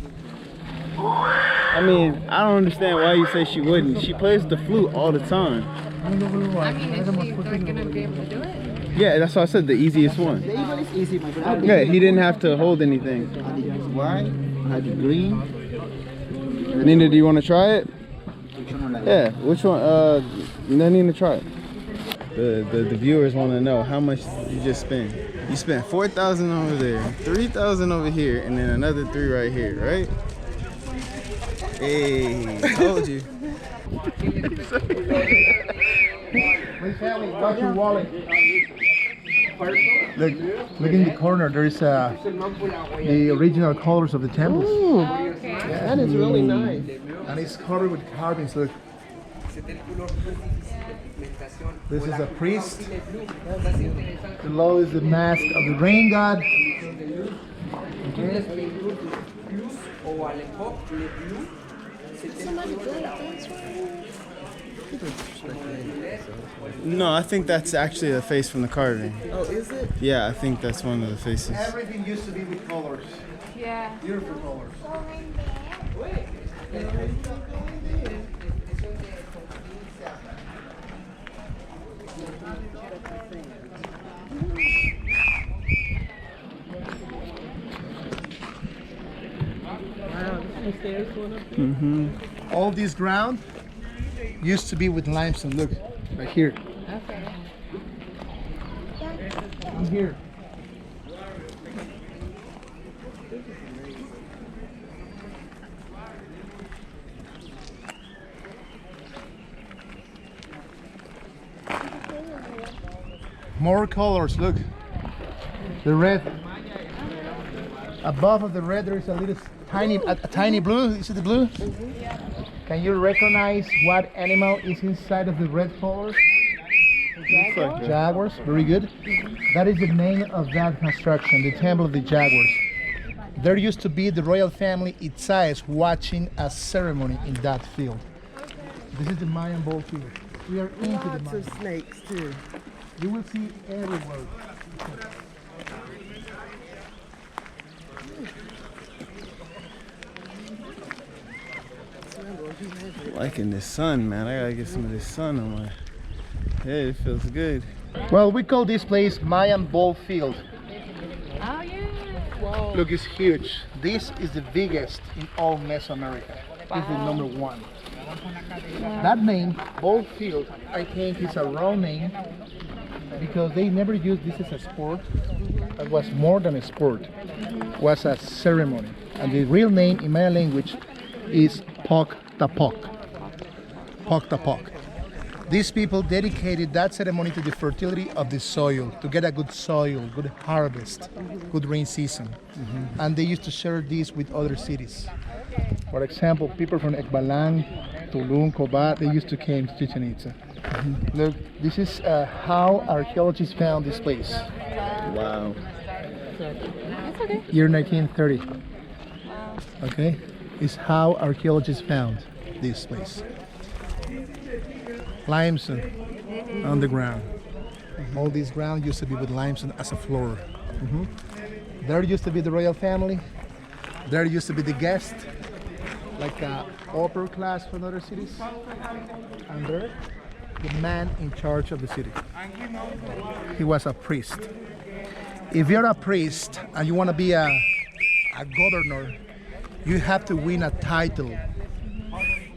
I mean, I don't understand why you say she wouldn't. She plays the flute all the time. I mean, is she like gonna be able to do it? Yeah, that's why I said the easiest one. The eagle is easy, my brother. Yeah, he didn't have to hold anything. Had the white, had the green. Nina, do you want to try it? Which one like Yeah, which one? Let Nina try it. The viewers want to know how much you just spent. You spent 4,000 over there, 3,000 over here, and then another 3 right here, right? Hey, told you. Watch your wallet. Look in the corner. There is the original colors of the temples, That is really nice. and it's covered with carvings. Look. This is a priest. Below is the mask of the rain god. No, I think that's actually the face from the carving. Oh, is it? Yeah, I think that's one of the faces. Everything used to be with colors. Yeah. Beautiful colors. All this ground used to be with limestone. Look, right here. Okay. In here. More colors. Look, the red. Above of the red, there is a little tiny blue. You see the blue? Can you recognize what animal is inside of the red colors? Jaguars. Very good. That is the name of that construction, the Temple of the Jaguars. There used to be the royal family Itzá watching a ceremony in that field. This is the Mayan ball field. We are into the Lots Mayan. of snakes too. You will see everywhere. Liking this sun, man. I gotta get some of this sun on my head. It feels good. Well, we call this place Mayan Ball Field. Oh yeah. Whoa. Look, it's huge. This is the biggest in all Mesoamerica. It's the number one. That name, Ball Field, I think is a wrong name because they never used this as a sport. It was more than a sport. It was a ceremony. And the real name in Mayan language is Pok Tapok. Pok Tapok. These people dedicated that ceremony to the fertility of the soil, to get a good soil, good harvest, good rain season. And they used to share this with other cities. For example, people from Ekbalang, Tulum, Cobat, they used to come to Chichen Itza. Look, this is how archaeologists found this place. Wow. It's okay. Year 1930. Okay, is how archaeologists found this place. Limestone on the ground. All this ground used to be with limestone as a floor. There used to be the royal family. There used to be the guest, like upper class from other cities. And there, the man in charge of the city. He was a priest. If you're a priest and you want to be a governor, you have to win a title.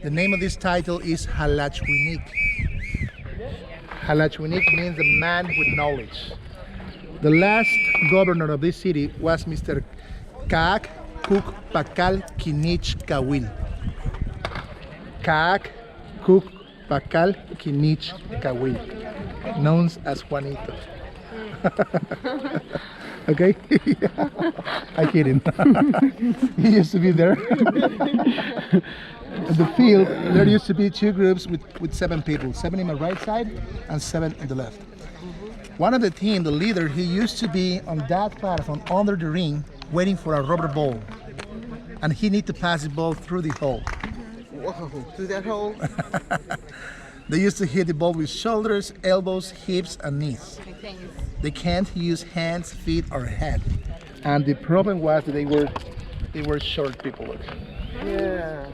The name of this title is Halachwinik. Halachwinik means the man with knowledge. The last governor of this city was Mr. Kaak Kuk Pakal Kinich Kawil. Kaak Kuk Pakal Kinich Kawil, known as Juanito. Okay? I kid him. He used to be there. In the field, there used to be two groups with 7 people, 7 in the right side and 7 in the left. One of the team, the leader, he used to be on that platform under the ring waiting for a rubber ball. And he need to pass the ball through the hole. Whoa, through that hole? They used to hit the ball with shoulders, elbows, hips, and knees. They can't use hands, feet, or head. And the problem was that they were short people. Look. Yeah.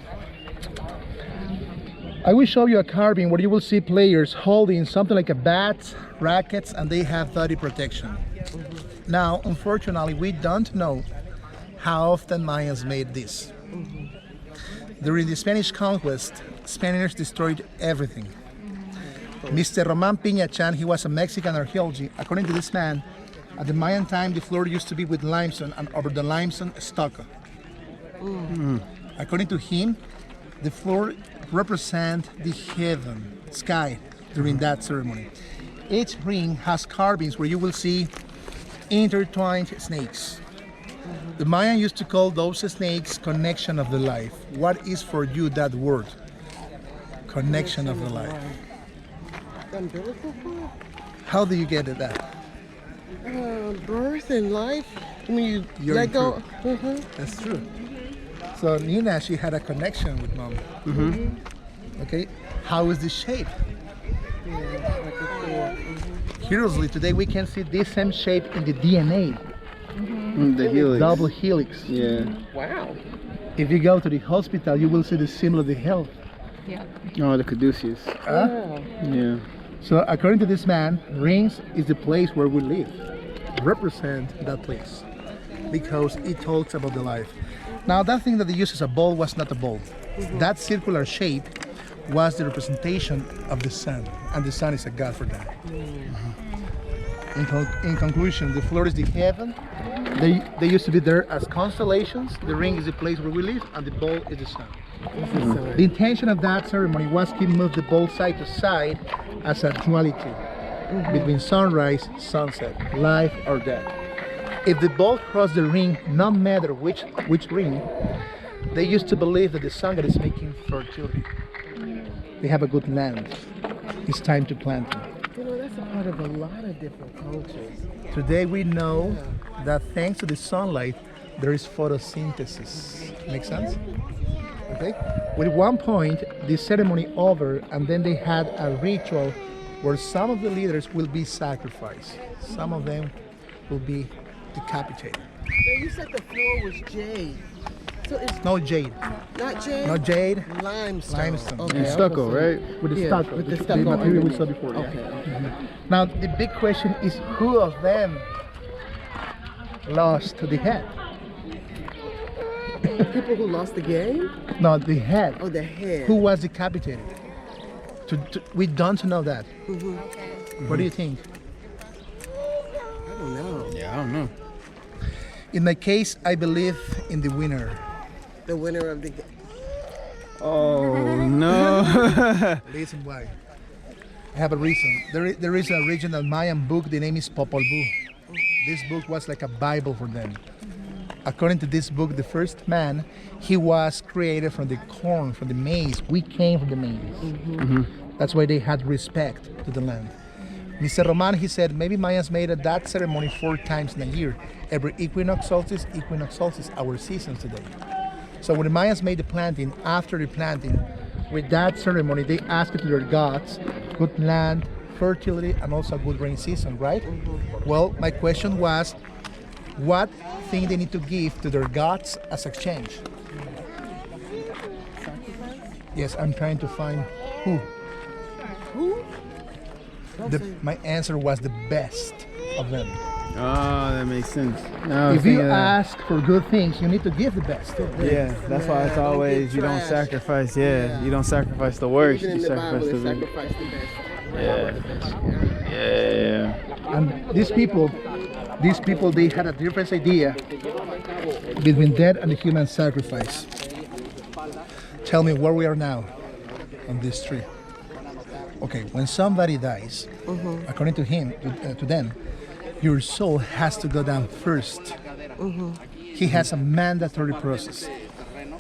I will show you a carving where you will see players holding something like a bat, rackets, and they have body protection. Now, unfortunately, we don't know how often Mayans made this. During the Spanish conquest, Spaniards destroyed everything. Mr. Roman Piña-chan, he was a Mexican archaeologist. According to this man, at the Mayan time, the floor used to be with limestone, and over the limestone, stucco. According to him, the floor represents the heaven, sky, during that ceremony. Each ring has carvings where you will see intertwined snakes. The Mayan used to call those snakes connection of the life. What is for you that word? Connection of the life. Umbilical cord? How do you get at that? Birth and life. When you You're let go. That's true. So Nina, she had a connection with mom. Okay, how is the shape? Curiously, today we can see this same shape in the DNA. The helix. Double helix. Yeah. Wow. If you go to the hospital, you will see the symbol of the health. Yeah. Oh, the caduceus. Yeah. So according to this man, rings is the place where we live. Represent that place. Because it talks about the life. Now that thing that they used as a ball was not a ball. That circular shape was the representation of the sun. And the sun is a god for that. In conclusion, the floor is the heaven. They used to be there as constellations. The ring is the place where we live, and the ball is the sun. The intention of that ceremony was to move the ball side to side as a duality between sunrise, sunset, life or death. If the ball crossed the ring, no matter which ring, they used to believe that the sun god is making fertility. They have a good land. It's time to plant them. You know, that's a part of a lot of different cultures. Today we know that thanks to the sunlight, there is photosynthesis. Make sense? Okay? With one point, the ceremony over, and then they had a ritual where some of the leaders will be sacrificed. Some of them will be decapitated. you said the floor was jade. So it's No jade. not jade? No jade. Limestone. Limestone. Okay, And I was stucco, gonna say- right? With the Yeah, stucco. with the the stucco material we underneath. saw before. Okay. Yeah. Now the big question is, who of them lost the head? People who lost the game? No, the head. Oh, the head. Who was decapitated? We don't know that. Mm-hmm. What do you think? I don't know. Yeah, I don't know. In my case, I believe in the winner. The winner of the game. Oh no. Listen why. I have a reason. There is an original Mayan book. The name is Popol Vuh. This book was like a Bible for them. According to this book, the first man, he was created from the corn, from the maize. We came from the maize. That's why they had respect to the land. Mr. Roman, he said, maybe Mayans made that ceremony 4 times in a year. Every equinox solstice, our seasons today. So when the Mayans made the planting, after the planting, with that ceremony, they asked to their gods, good land, fertility, and also a good rain season, right? Well, my question was, what thing they need to give to their gods as exchange? Yes, I'm trying to find who. Who? My answer was the best of them. Oh, that makes sense. Now I was If you thinking that. ask for good things, you need to give the best. Yeah, that's why it's don't always get you don't trash. sacrifice. Yeah, you don't sacrifice the worst. Even You in the Bible, sacrifice they the sacrifice the best. yeah. And these people, they had a different idea between that and the human sacrifice. Tell me where we are now on this tree. Okay, when somebody dies, according to them, your soul has to go down first. He has a mandatory process.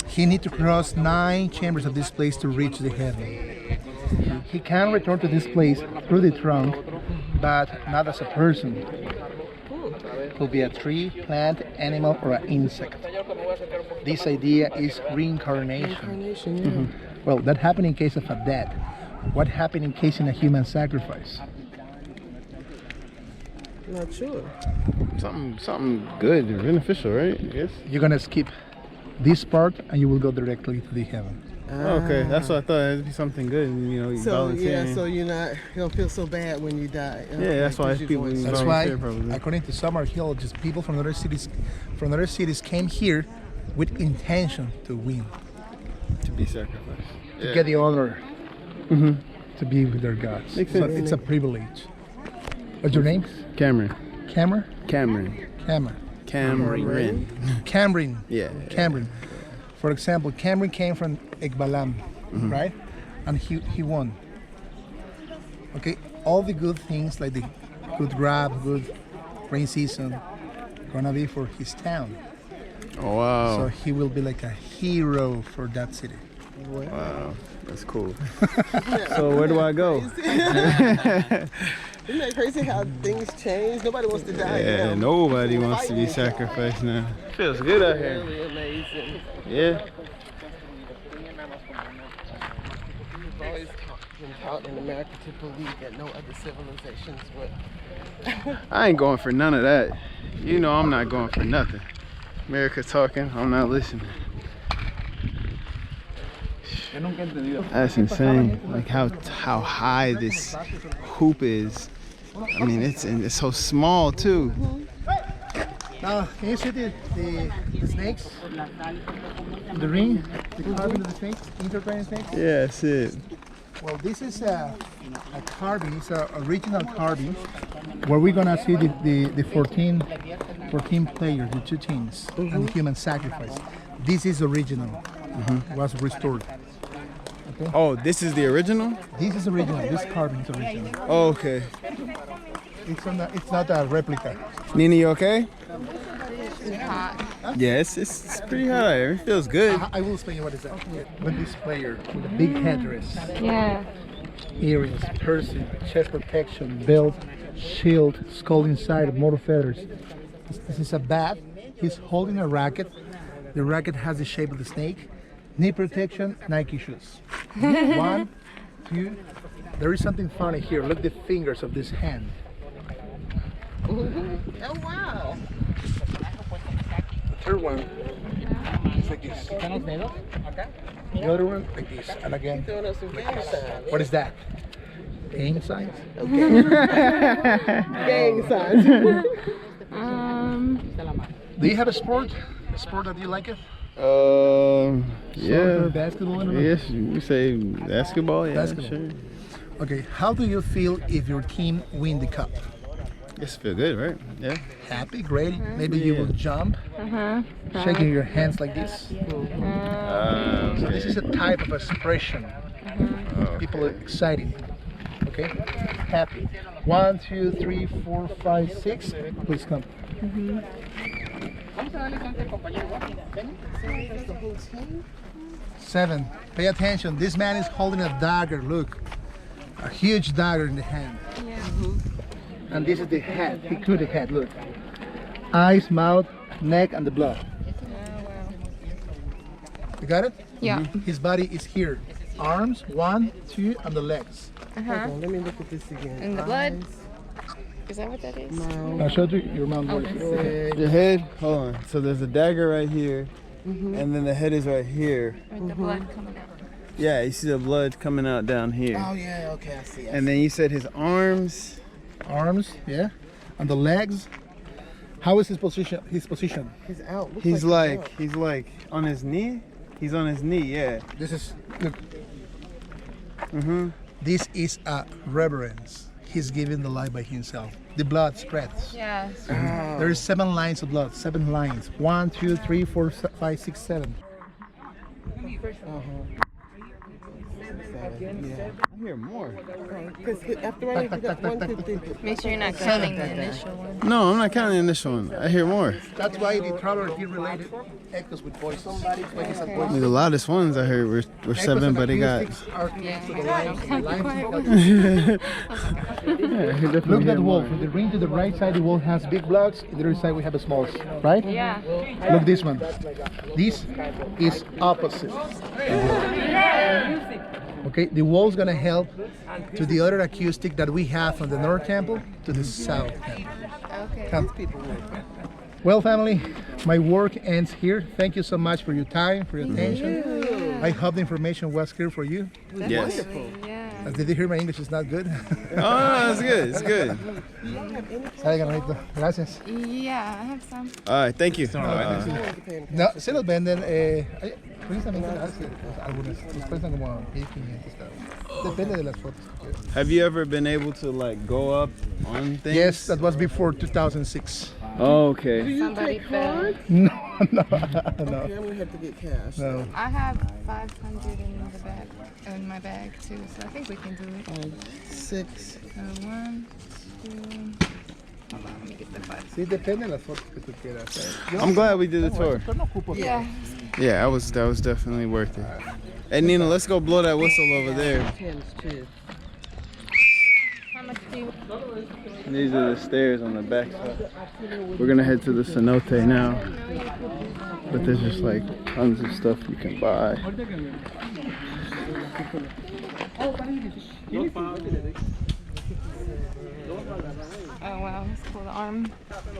He needs to cross 9 chambers of this place to reach the heaven. He can return to this place through the trunk, but not as a person. It could be a tree, plant, animal, or an insect. This idea is reincarnation. Well, that happened in case of a death. What happened in case in a human sacrifice? Not sure. Something good or beneficial, right? I guess. You're gonna skip this part and you will go directly to the heaven. Okay, that's what I thought. It'd be something good, you know. You So volunteering. yeah, so you don't feel so bad when you die. Yeah, that's why because people. you're going That's to- why, volunteer probably. according to some archaeologists, people from other cities came here with intention to win, to be sacrificed. to get the honor, to be with their gods. Makes So sense. it's a privilege. What's your name? Cameron. Cameron? Cameron. Cameron. Cameron. Yeah. Cameron. For example, Cameron came from Ekbalam, right? And he won. Okay, all the good things like the good grab, good rain season, gonna be for his town. Oh wow. So he will be like a hero for that city. Wow, that's cool. So where do I go? Isn't that crazy how things change? Nobody wants to die. Yeah, now. nobody wants to be sacrificed now. Feels good out here. Really amazing. Yeah. We've always been taught in America to believe that no other civilizations would. I ain't going for none of that. You know I'm not going for nothing. America talking, I'm not listening. That's insane. Like how high this hoop is. I mean, it's so small too. Now, can you see the snakes? The ring, the carving of the snakes, intertwining snakes? Yeah, that's it. Well, this is a carving. It's an original carving where we're gonna see the 14 players, the 2 teams, and the human sacrifice. This is original. Was restored. Okay. Oh, this is the original? This is original. This carving is original. Oh, okay. It's not a replica. Nina, you okay? It's hot. Yeah, it's pretty hot out here. It feels good. I will explain you what is that. When this player with a big headdress, Yeah. earrings, piercing, chest protection, belt, shield, skull inside, motor feathers. This is a bat. He's holding a racket. The racket has the shape of the snake. Knee protection, Nike shoes. 1, 2. There is something funny here. Look at the fingers of this hand. Oh wow! third one is like this. The other one like this. And again. What is that? Gang signs? Gang signs. Do you have a sport? A sport that you like it? Yeah. Soccer, basketball? Yes, you say basketball. Yeah, Basketball. sure. Okay, how do you feel if your team win the cup? Yes, feel good, right? Yeah. Happy, great. Maybe you will jump, shaking your hands like this. So this is a type of expression. People are excited. Okay, happy. 1, 2, 3, 4, 5, 6. Please come. Seven. Pay attention. This man is holding a dagger. Look, a huge dagger in the hand. And this is the head. He drew the head. Look, eyes, mouth, neck, and the blood. You got it? Yeah. His body is here. Arms, 1, 2, and the legs. Hold on, let me look at this again. And the blood. Is that what that is? I'll show you your mouth. The head. Hold on. So there's a dagger right here, and then the head is right here. With the blood coming out. Yeah, you see the blood coming out down here. Oh yeah, okay, I see. And then you said his arms. Arms, yeah, and the legs. How is his position? His position. He's out. Looks He's out. like on his knee. He's on his knee. Yeah. This is look. This is a reverence. He's giving the life by himself. The blood spreads. Yeah. There is 7 lines of blood. 7 lines. 1, 2, 3, 4, 5, 6, 7. I hear more. Because after I got 1, 2, 3. Make sure you're not counting the initial one. No, I'm not counting the initial one. I hear more. That's why the traveler here related echoes with voices. Like it's a voice. The loudest ones I heard were Echoes 7, and but they got. acoustics are Yeah. to the lines. Look Look at the wall. From the ring to the right side, the wall has big blocks. The other side, we have a small, right? Yeah. Look this one. This is opposite. Okay, the wall's gonna help to the other acoustic that we have from the North Temple to the South Temple. Okay. Come. Well, family, my work ends here. Thank you so much for your time, for your attention. I hope the information was clear for you. Yes. Yeah. Did you hear my English is not good? Oh, no, it's good. It's good. Sale, ganadito. Gracias. Yeah, I have some. All right, thank you. No, se los venden, precisamente algunas, los prestan como 1,500 cada uno. Depende de las fotos. Have you ever been able to like go up on things? Yes, that was before 2006. Oh, okay. Somebody fell. No, no. Okay, I'm gonna have to get cash. No. I have 500 in the bag, in my bag too, so I think we can do it. 6. 1, 2. Hold on, let me get the 5. Sí, depende de las fotos que tú quieras. I'm glad we did the tour. Pero no ocupo. Yeah. Yeah, that was definitely worth it. Hey Nina, let's go blow that whistle over there. How much do you? These are the stairs on the back side. We're gonna head to the cenote now. But there's just like tons of stuff you can buy. Oh wow, it's cool. The arm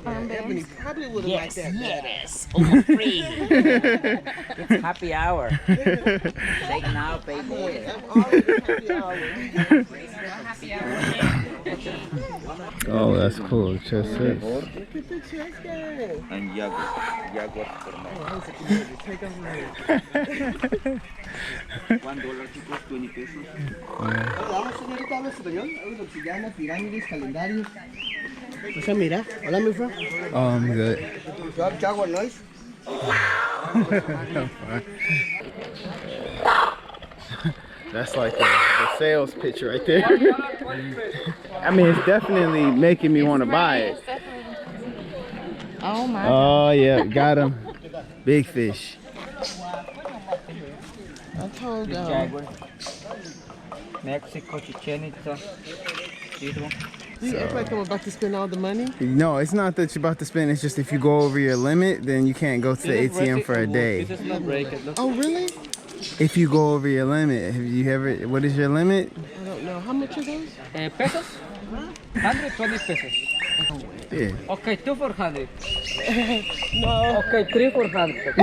Ebony bands. probably would have liked that. Yes, free. It's happy hour. Take now, pay later. Happy hour. Oh, that's cool. Chest sets. Look at the chest game. And Jaguar for Take over $1 chicos, 20 pesos. Vamos, señorita, habla español. Habla de obsidianas, pirámides, calendarios. O sea, mira. Hola, mi friend. Oh, I'm good. You have Jaguar noise? That's like the sales pitch right there. I mean, it's definitely making me want to buy it. Oh my. Oh, yeah, got him. Big fish. I told Jaguar. Mexico, Chichen Itza. This one. you act like I'm about to spend all the money. No, it's not that you're about to spend. It's just if you go over your limit, then you can't go to the ATM for a day. This is not break. Look. Oh, really? If you go over your limit, have you ever? What is your limit? I don't know. How much are those? Pesos? 120 pesos. Yeah. Okay, 2 for 100. No. Okay, 3 for 100.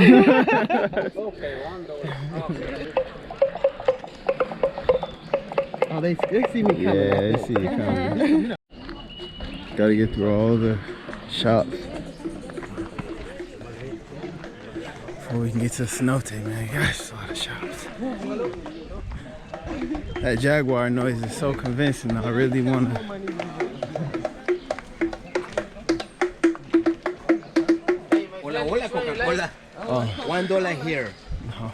Okay, $1. Okay. Oh, they see me coming. Yeah, they see you coming. Gotta get through all the shops before we can get to the cenote, man. Gosh, there's a lot of shops. That jaguar noise is so convincing. I really wanna. Hola, hola, Coca-Cola. Oh. $1 here. No.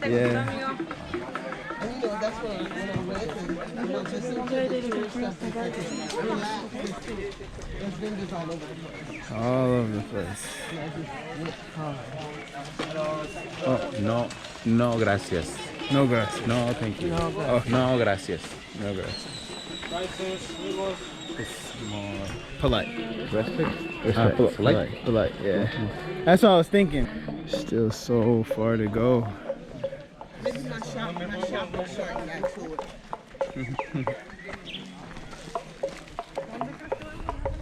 Yeah. And you know, that's when I went and you know, just stuff there's vendors all over the place. All over the place. Oh, No, no, gracias. no gracias. No, thank you. Oh, no, gracias. No, gracias. It's more polite. Respect. Polite, yeah. That's what I was thinking. Still so far to go. Maybe my shop was short and got to it.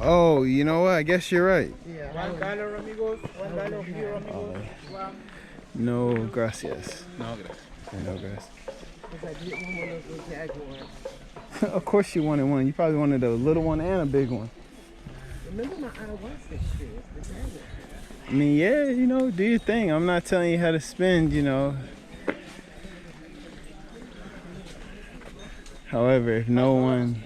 Oh, you know what? I guess you're right. Yeah. $1, amigos. $1 here, amigos. No gracias. No, gracias. Yeah, no gracias. Because I didn't want one of those jaguars. Of course you wanted one. You probably wanted a little one and a big one. Remember my ayahuasca experience, the jaguar. I mean, yeah, you know, do your thing. I'm not telling you how to spend, you know. However, if no one...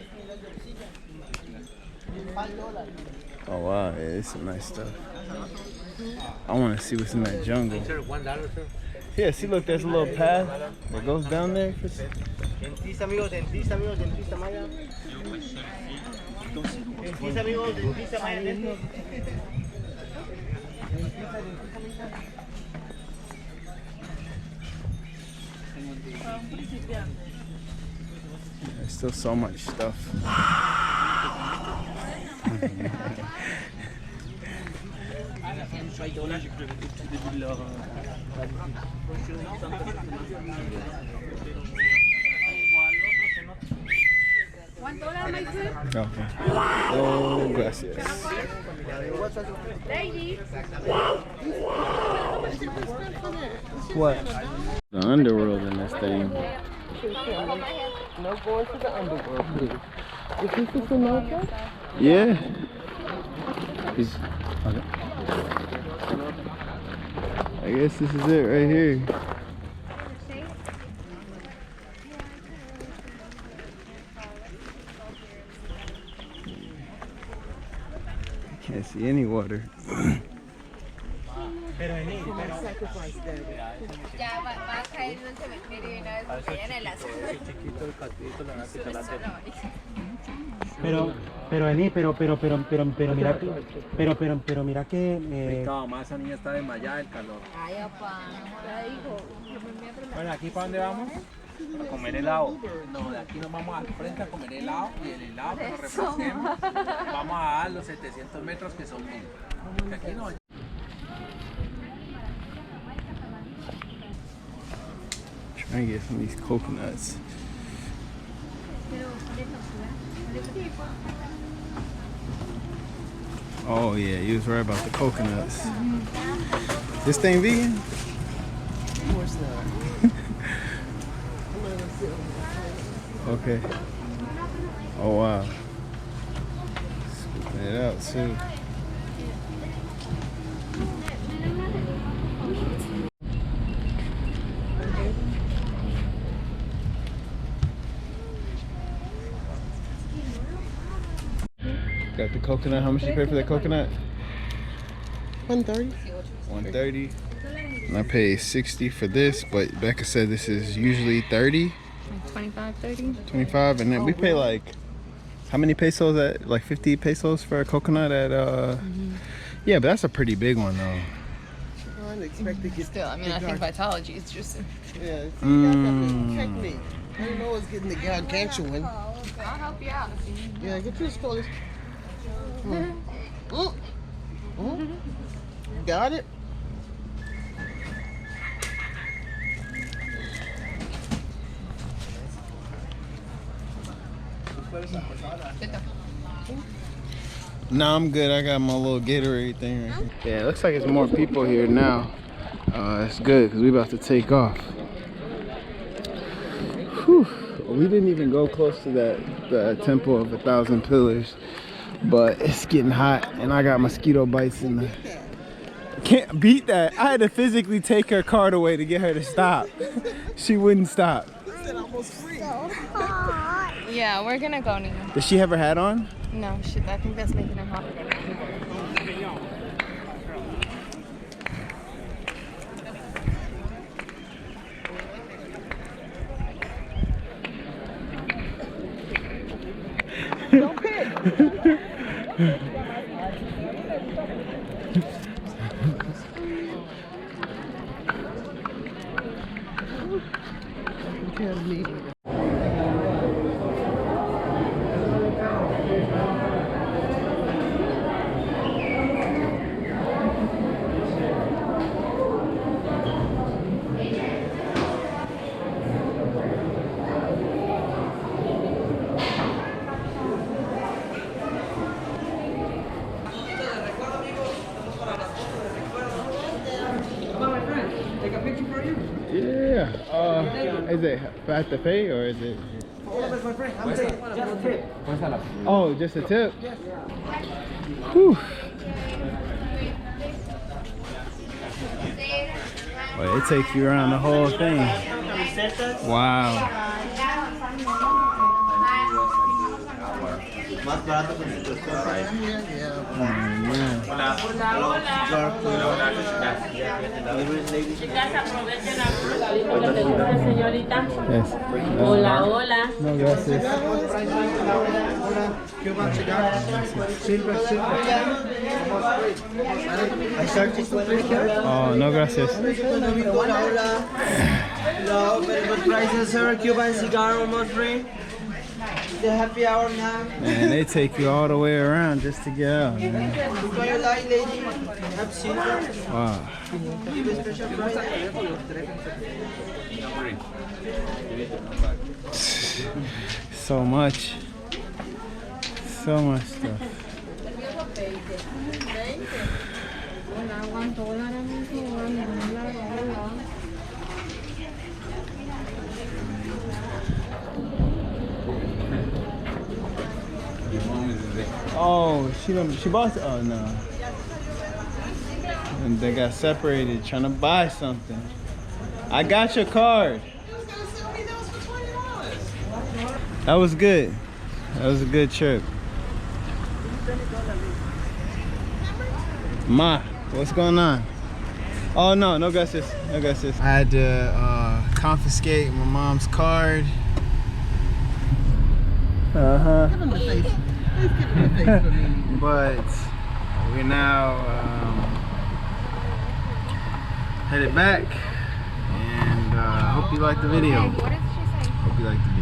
Oh, wow, yeah, it's some nice stuff. I want to see what's in that jungle. $1, sir. Yeah, see, look, there's a little path that goes down there. Dentista, amigos, dentista, Maya. Dentista, amigos, dentista, Maya. There's still so much stuff. $1, my food. Okay. Oh, gracias. What? The underworld in this thing. No going to the underworld, please. Is this the cenote? Yeah. He's, okay. I guess this is it right here. Can't see any water. Sacrifice that. Ya va a caer en el cementerio y una vez que vayan a las pero mira que Mamá, esa niña está desmayada del calor. Ay, papá, ya dijo. Bueno, ¿aquí para dónde vamos? A comer helado. No, de aquí nos vamos al frente a comer helado y el helado que nos refresquemos. Vamos a dar los 700 metros que son 1000. Porque aquí no. Trying to get some of these coconuts. Oh yeah, you was right about the coconuts. This thing vegan? Of course not. Okay. Oh wow. Scooping it out too. Got the coconut. How much you pay for that coconut? $130. $130. And I paid $60 for this, but Becca said this is usually $30. 25, 30. 25, and then we pay like how many pesos at like 50 pesos for a coconut at yeah, but that's a pretty big one though. I didn't expect to get Still, I mean, I think Vitology is just. Yeah, see, you guys have to check me. I didn't know I was getting the gargantuan. I'll help you out. Yeah, get your scholars. Got it? No, I'm good. I got my little Gatorade thing right here. Yeah, it looks like there's more people here now. It's good because we're about to take off. Whew. We didn't even go close to the Temple of 1,000 Pillars, but it's getting hot and I got mosquito bites in the... Can't beat that. I had to physically take her card away to get her to stop. She wouldn't stop. Yeah, we're gonna go now. Does she have her hat on? No, I think that's making her hot. Don't pick. Yeah. Is it have to pay or is it? Oh, just a tip? Whew. Well, it takes you around the whole thing. Wow. Yes. Hola, hola. No, gracias. Oh, no, gracias. Hello, very good prices, sir. Cuban cigar almost free. The happy hour now. Man, they take you all the way around just to get out, man. Enjoy your light, lady. Have silver. Wow. Give a special price. So much. So much stuff. Oh, she bought. Oh no. And they got separated trying to buy something. I got your card. That was good. That was a good trip. Ma, what's going on? Oh no, no gracias, no gracias. I had to confiscate my mom's card. Uh-huh. Give him the face. Please give him the face for me. But we're now headed back, and hope you liked the video. What did she say? Hope you liked the video.